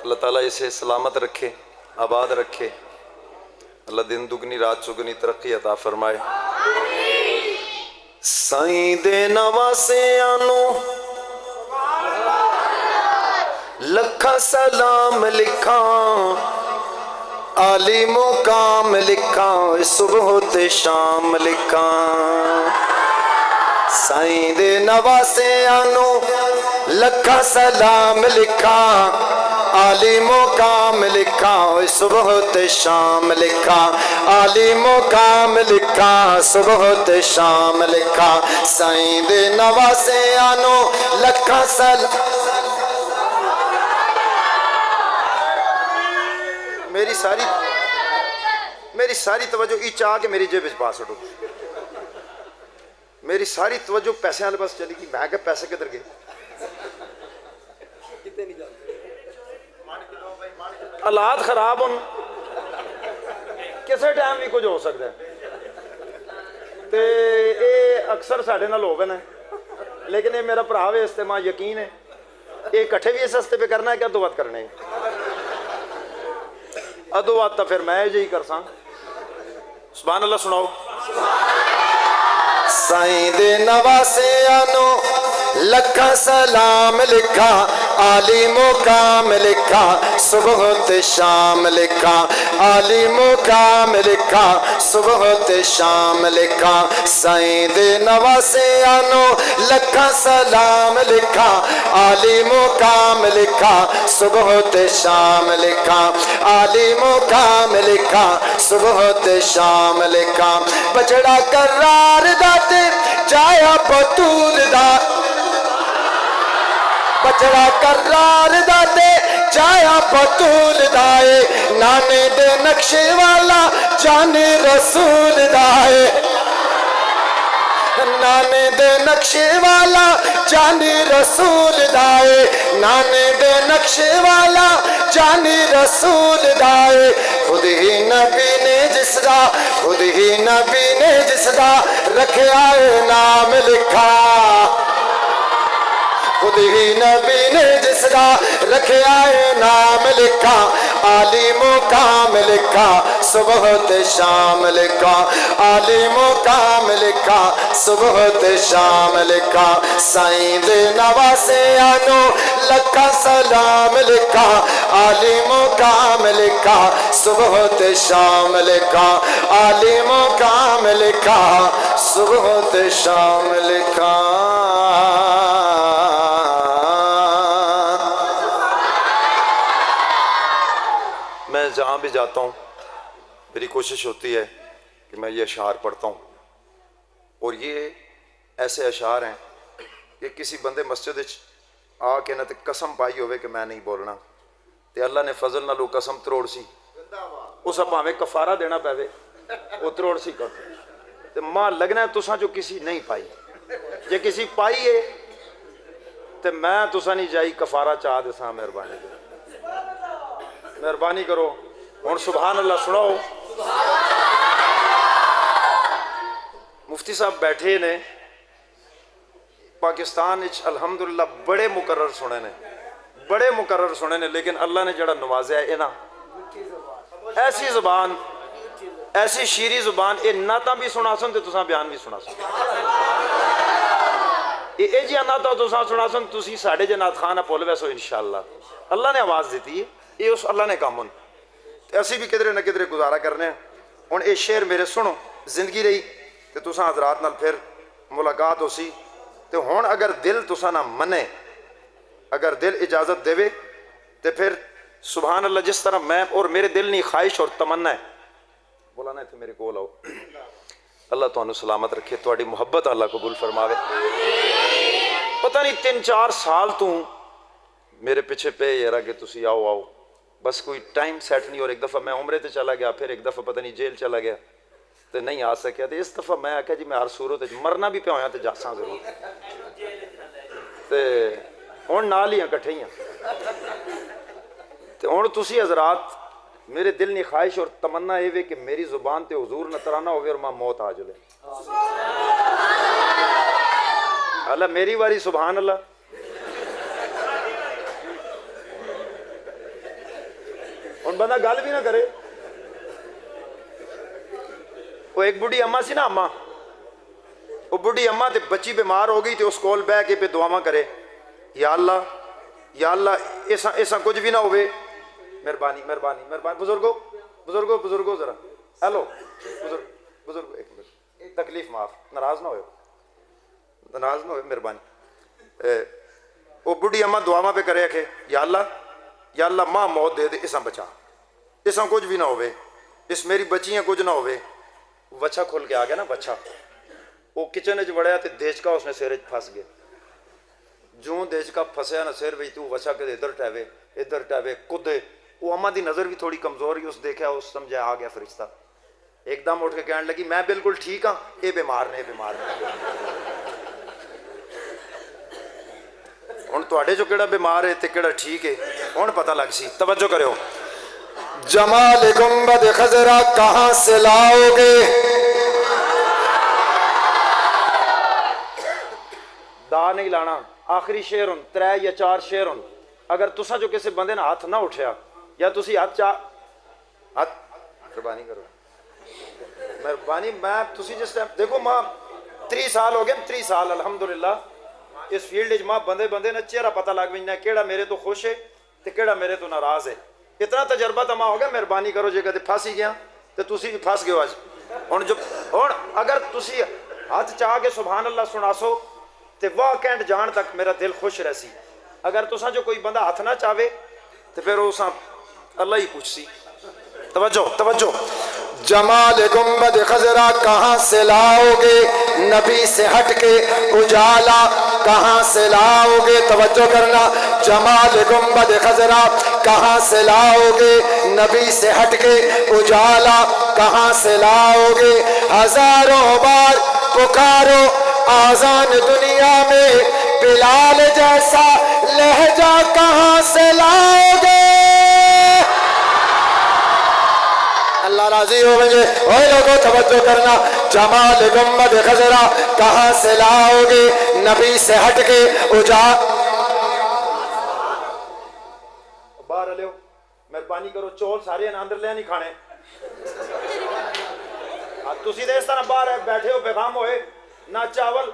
अल्लाह ताला इसे सलामत रखे, आबाद रखे। अल्लाह दिन दुगनी रात चुगनी तरक्की अता फरमाए। साईं दे नवासियां नूं लखा सलाम लिखा, आली मुकाम लिखा, सुबह ते शाम लिखा। साईं दे नवासियां नूं लखा सलाम लिखा, आली मुकाम लिखा, सुबह ते शाम लिखा, आली मुकाम लिखा, सुबह ते शाम लिखा। साईं दे नवासियां नूं लखा सलाम। मेरी सारी तवज्जो इच आ के मेरी जेब पा सटो। मेरी सारी तवज्जो पैसे वाले पास चली गई। मैं क्या पैसे किधर गए? हालात खराब होन किसी टाइम भी कुछ हो सकता है। तो ये अक्सर साढ़े नाल होवे ने, लेकिन ये मेरा भरा वे, इस ते मां यकीन है ये इकट्ठे भी इस हस्ते पे करना है कि अदो बात करने। अदो बात तो फिर मैं यही कर सा। सुभान अल्लाह सुनाओ। साईं दे नवासियां नु लखा सलाम लिखा, आली मुकाम लिखा, सुबह ते शाम लिखा, आली मुकाम लिखा, सुबह ते शाम लिखा। साईं दे नवासियां नु लखा सलाम लिखा, आली मुकाम लिखा, सुबह ते शाम लिखा, आली मुकाम लिखा, सुबह ते शाम लिखा। बछड़ा करार दाते जाया बतूल दा, बछड़ा करार दाते जाया बतूल दाए, नाने दे नक्शे वाला जाने रसूल दाए, नाने दे नक्शे वाला जाने रसूल दाए, नाने दे नक्शे वाला जाने रसूल दाए। खुद ही नबी ने जिसदा, खुद ही नबी ने जिसदा रखा है नाम लिखा, खुद ही नबी ने जिसदा रखा है नाम लिखा, आली मुकाम लिखा, सुबह ते शाम लिखा, आली मुकाम लिखा, सुबह ते शाम लिखा। साईं दे नवासियां नु लखा सलाम लिखा, आली मुकाम लिखा, सुबह ते शाम लिखा, आली मुकाम लिखा, सुबह ते शाम लिखा। मैं जहाँ भी जाता हूँ मेरी कोशिश होती है कि मैं ये अशार पढ़ता हूँ, और ये ऐसे अशार हैं कि किसी बंदे मस्जिद आके ना तो कसम पाई होवे कि मैं नहीं बोलना, तो अल्लाह ने फजल नाल वो कसम त्रोड़ सी, उस भावें कफारा देना पैवे, वो त्रोड़ सी कर। तो मां लगना है तुसा जो किसी नहीं पाई, जे किसी पाई है तो मैं तुसा नहीं जाई कफारा चाह दसा। मेहरबानी करो, मेहरबानी करो। हुण सुभान अल्लाह सुनाओ। मुफ्ती साहब बैठे ने पाकिस्तान विच अलहमदुलिल्लाह बड़े मुकर्रर सुने ने, बड़े मुकर्रर सुने ने, लेकिन अल्लाह ने जड़ा नवाजा है ना ऐसी जुबान, ऐसी शीरी जुबान, ये नाता भी सुना सन तो तुसा बयान भी सुना सन, ये जी नाता तुसा सुना सन, तुसी साढ़े जे नात खान भुल वैसो इंशाअल्लाह। अल्लाह ने आवाज़ दी है, ये उस अल्लाह ने काम होना, तो असी भी किधरे ना किधरे गुजारा करने। हुण ये शेर मेरे सुनो, जिंदगी रही तो तुसा हजरात नाल फिर मुलाकात हो सी। तो हुण अगर दिल तुसा ना मने, अगर दिल इजाजत देवे तो फिर सुभान अल्लाह, जिस तरह मैं और मेरे दिल की ख्वाहिश और तमन्ना है, बोला ना इतने मेरे कोल आओ। अल्लाह तुहानू सलामत रखे, तुहाडी मुहब्बत अल्लाह कबूल फरमावे। पता नहीं 3-4 साल तू मेरे पीछे पे यार कि तुसी आओ आओ, बस कोई टाइम सेट नहीं। और एक दफ़ा मैं उम्रे ते चला गया, फिर एक दफ़ा पता नहीं जेल चला गया तो नहीं आ सकिया। तो इस दफ़ा मैं आख्या जी मैं हर सूरत मरना भी पे होया तो जासा जरूर, तो हुण नाल ही इकट्ठे ही। तो हुण तुसी हजरात मेरे दिल की ख्वाहिश और तमन्ना ये वे कि मेरी जुबान ते हुजूर न तराना होवे और मां मौत आ जले। अल्लाह मेरी वारी सुभान अल्लाह। हुण बंदा गल भी ना करे। वो एक बुढ़ी अम्मा सी ना, अम्मा, वो बुढ़ी अम्मा ते बच्ची बीमार हो गई तो उस कोल बह के पे दुआवां करे, या अल्लाह ऐसा ऐसा कुछ भी ना होवे, मेहरबानी मेहरबानी मेहरबानी। बुजुर्गो बुजुर्गो बुजुर्गो जरा हेलो बुजुर्ग बुजुर्ग एक मिनट, तकलीफ माफ, नाराज ना हो, नाराज ना हो, मेहरबानी। वो बुढ़ी अम्मा दुआवां पे करे आखे, या अल्लाह मां मौत दे दे, इसा बचा, इसा कुछ भी ना होवे, इस मेरी बच्चियां कुछ ना होवे। वच्छा खुल के आ गया ना, बच्चा वो किचन च वड़िया तो देचका उसने सिर फस गया। जूं देचका फसया ना सिर में, तू वच्छा के इधर टैवे कूदे। वो अम्मा की नज़र भी थोड़ी कमज़ोर ही, उस देखा उस समझा आ गया फरिश्ता। एकदम उठ के कहने लगी मैं बिल्कुल ठीक हाँ, ये बीमार ने बीमार ने हुण तुहाडे चो किहड़ा बीमार है ते किहड़ा ठीक है हुण पता लग सी। तवज्जो करो। जमाल गुंबद खजरा कहां से लाओगे? दा नहीं लाना। आखिरी शेर हुन 3 या 4 शेर हुन। अगर तुसा जो किसी बंदे ने हाथ ना उठया या तुसी हाथ मेहरबानी करो, मेहरबानी। मैं तुसी जिस टाइम देखो मां 3 साल हो गए, 3 साल अल्हम्दुलिल्लाह इस फील्ड मां बंदे बंदे ने चेहरा पता लग वजना केड़ा मेरे तो खुश है ते केड़ा मेरे तो नाराज है। इतना तजर्बा तो मां हो गया। मेहरबानी करो जे कदे फस ही गया तो तुसी भी फस गए अज। हुण जो हुण अगर तुसी हाथ चाह के सुभान अल्लाह सुनासो तो वाह कैंट जान तक मेरा दिल खुश रहसी। अगर तुसा जो कोई बंदा हाथ ना चाहे तो फिर उस अल्लाह ही पूछसी। तवज्जो तवज्जो। जमाल गुंबद खजरा कहां से लाओगे? नबी से हटके उजाला कहां से लाओगे? तवज्जो करना। जमाल गुंबद खजरा कहां से लाओगे? नबी से हटके उजाला कहां से लाओगे? हजारों बार पुकारो आजान दुनिया में, बिलाल जैसा लहजा कहां से लाओगे? अल्लाह राजी हो मुझे। ओए लोगों तवज्जो करना। जमाल गुंबद खजरा कहां से लाओगे? नबी से हटके उजा बाहर लियो। मेहरबानी करो चौल सारे अंदर ले नहीं खाने। तुसी दे इस तरह बाहर बैठे हो बेगाम होए ना चावल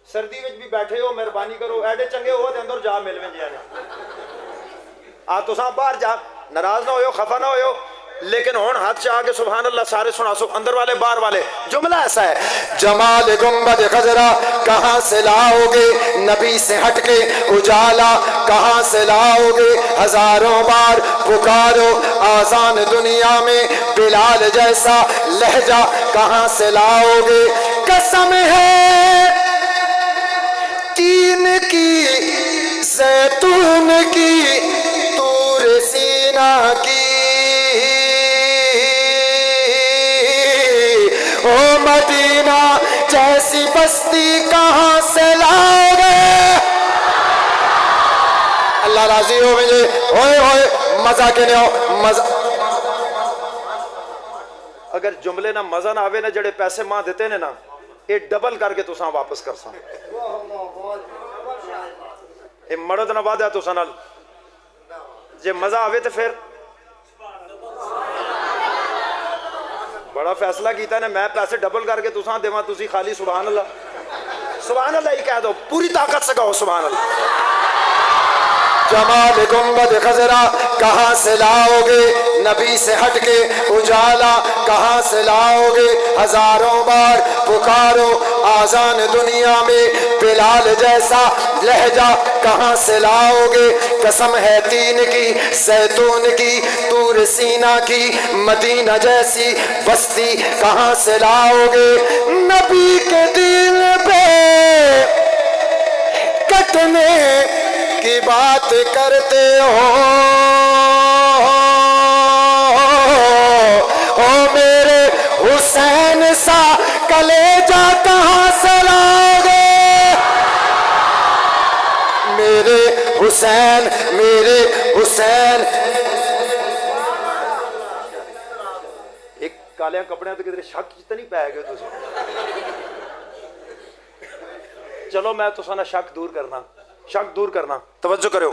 सर्दी में भी बैठे हो। मेहरबानी करो एडे चंगे हो ते अंदर जा मिल में आ तुसा बाहर जा। नाराज ना होयो, खफा ना होयो, लेकिन हुण हाथ चाह के सुभान अल्लाह सारे सुना सो, अंदर वाले बाहर वाले। जुमला ऐसा है जमाल गुंबद खजरा कहां से लाओगे? नबी से हटके उजाला कहां से लाओगे? हजारों बार पुकारो आजान दुनिया में, बिलाल जैसा लहजा कहां से लाओगे? कसम है तीन की जैतून की तूर सीना की, ओ मदीना जैसी बस्ती कहां से लाओगे? अल्लाह राजी हो मुझे। ओए ओए मजा के नहीं हो मजा। अगर जुमले ना मजा ना आवे ना जड़े पैसे मां देते ने ना ये डबल करके तुसा वापस कर सा। ये मर्द ना वादा तुसा नाल जे मजा आवे तो फिर बड़ा फैसला किया ने मैं पैसे डबल करके तुसा देवा, तुसी खाली सुभान अल्लाह ही कह दो। पूरी ताकत से कहो सुभान अल्लाह। जमाल गुंबद खजरा कहां से लाओगे? नबी से हटके उजाला कहां से लाओगे? हजारों बार पुकारो आजान दुनिया में, बिलाल जैसा लहजा कहां से लाओगे? कसम है तीन की जैतून की तूर सीना की, मदीना जैसी बस्ती कहां से लाओगे? नबी के दिल पे कटने की बात करते हो, ओ मेरे हुसैन सा कलेजा कहां से लाओगे? मेरे हुसैन एक कालिया कपड़े तो किधरे शक तो नहीं पै गए तुसी? चलो मैं तुसा ना शक दूर करना। तवज्जो करो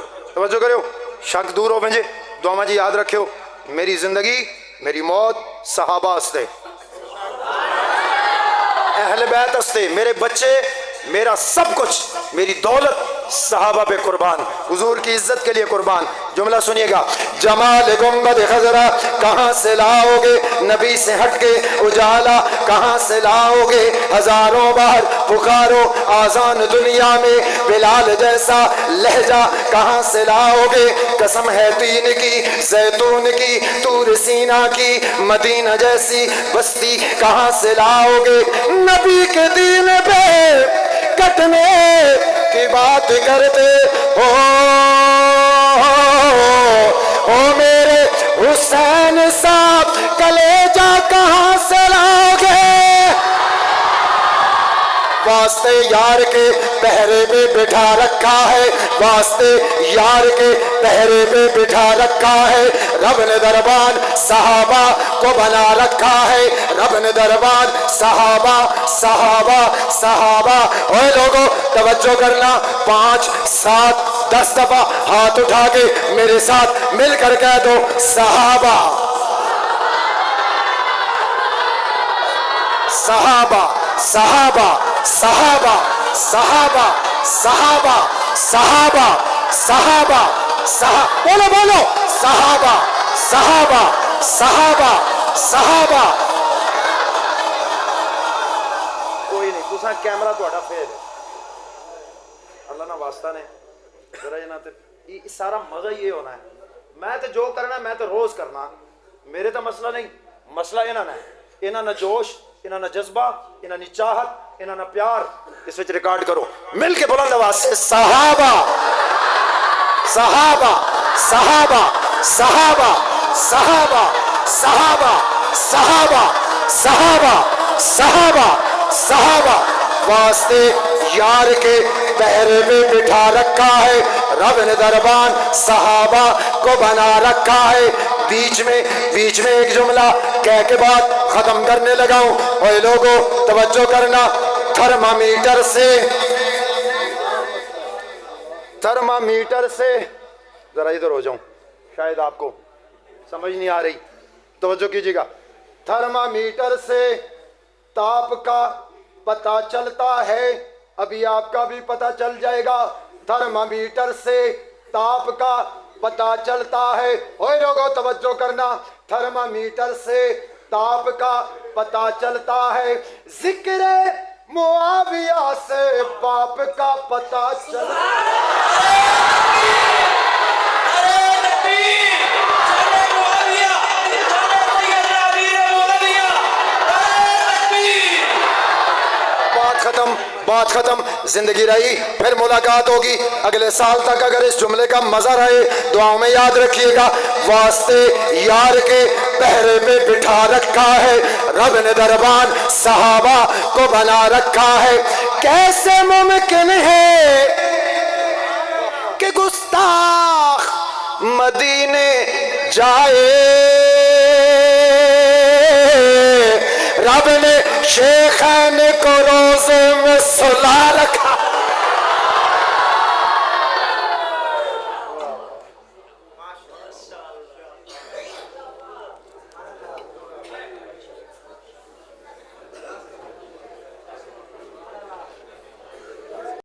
शक दूर हो मुझे। दुआवां जी याद रखियो मेरी जिंदगी मेरी मौत सहाबा हस्ते, अहले बैत हस्ते, मेरे बच्चे मेरा सब कुछ, मेरी दौलत सहाबा पे कुर्बान, हुजूर की इज्जत के लिए कुर्बान। जुमला सुनिएगा। जमाल गुंबद खजरा कहां से लाओगे? नबी से हटके उजाला कहां से लाओगे? हजारों बार पुकारो आजान दुनिया में, बिलाल जैसा लहजा कहां से लाओगे? कसम है तीन की जैतून की तूर सीना की, मदीना जैसी बस्ती कहां से लाओगे? नबी के दीन पे कटने की बात करते हो, ओ मेरे हुसैन साहब कलेजा कहां से लाओगे? वास्ते यार के पहरे में बिठा रखा है, वास्ते यार के पहरे में बिठा रखा है। रब ने दरबान सहाबा को बना रखा है, रब ने दरबान सहाबा सहाबा सहाबा। ओए लोगों तवज्जो करना, 5 7 10 दफा हाथ उठा के मेरे साथ मिलकर कह दो सहाबा सहाबा सहाबा सहाबा सहाबा सहाबा सहाबा सहाबा सहा बोलो बोलो सहाबा सहाबा सहाबा सहाबा। कोई नहीं, तुसा कैमरा थोड़ा फेल है, अल्लाह ना वास्ता ने जरा ये ना ते सारा मजा ये होना है। मैं तो जो करना मैं तो रोज करना, मेरे तो मसला नहीं, मसला इन्हां ने, इन्हां ना जोश, इन्हां ना जज्बा, इन्हां नी चाहत, इन्हां ना प्यार। इस विच रिकॉर्ड करो मिल के बुलंद आवाज से सहाबा सहाबा सहाबा सहाबा सहाबा सहाबा सहाबा सहाबा सहाबा सहाबा। वास्ते यार के पहरे में बिठा रखा है, रब ने दरबान सहाबा को बना रखा है। बीच में एक जुमला कह के बाद खत्म करने लगा हूं। और लोगों तवज्जो करना, थर्मामीटर से जरा इधर हो जाऊं, शायद आपको समझ नहीं आ रही, तवज्जो कीजिएगा। थर्मामीटर से ताप का पता चलता है, अभी आपका भी पता चल जाएगा। थर्मामीटर से ताप का पता चलता है। ओए लोगों तवज्जो करना, थर्मामीटर से ताप का पता चलता है। जिक्र मुआविया से बाप का पता चलता बात खत्म, जिंदगी रही, फिर मुलाकात होगी अगले साल तक। अगर इस जुमले का मजा रहे दुआओं में याद रखिएगा। वास्ते यार के पहरे पे बिठा रखा है, रब ने दरबान सहाबा को बना रखा है। कैसे मुमकिन है कि गुस्ताख मदीने जाए, रब ने शेखैन को रोजे में सुला रखा।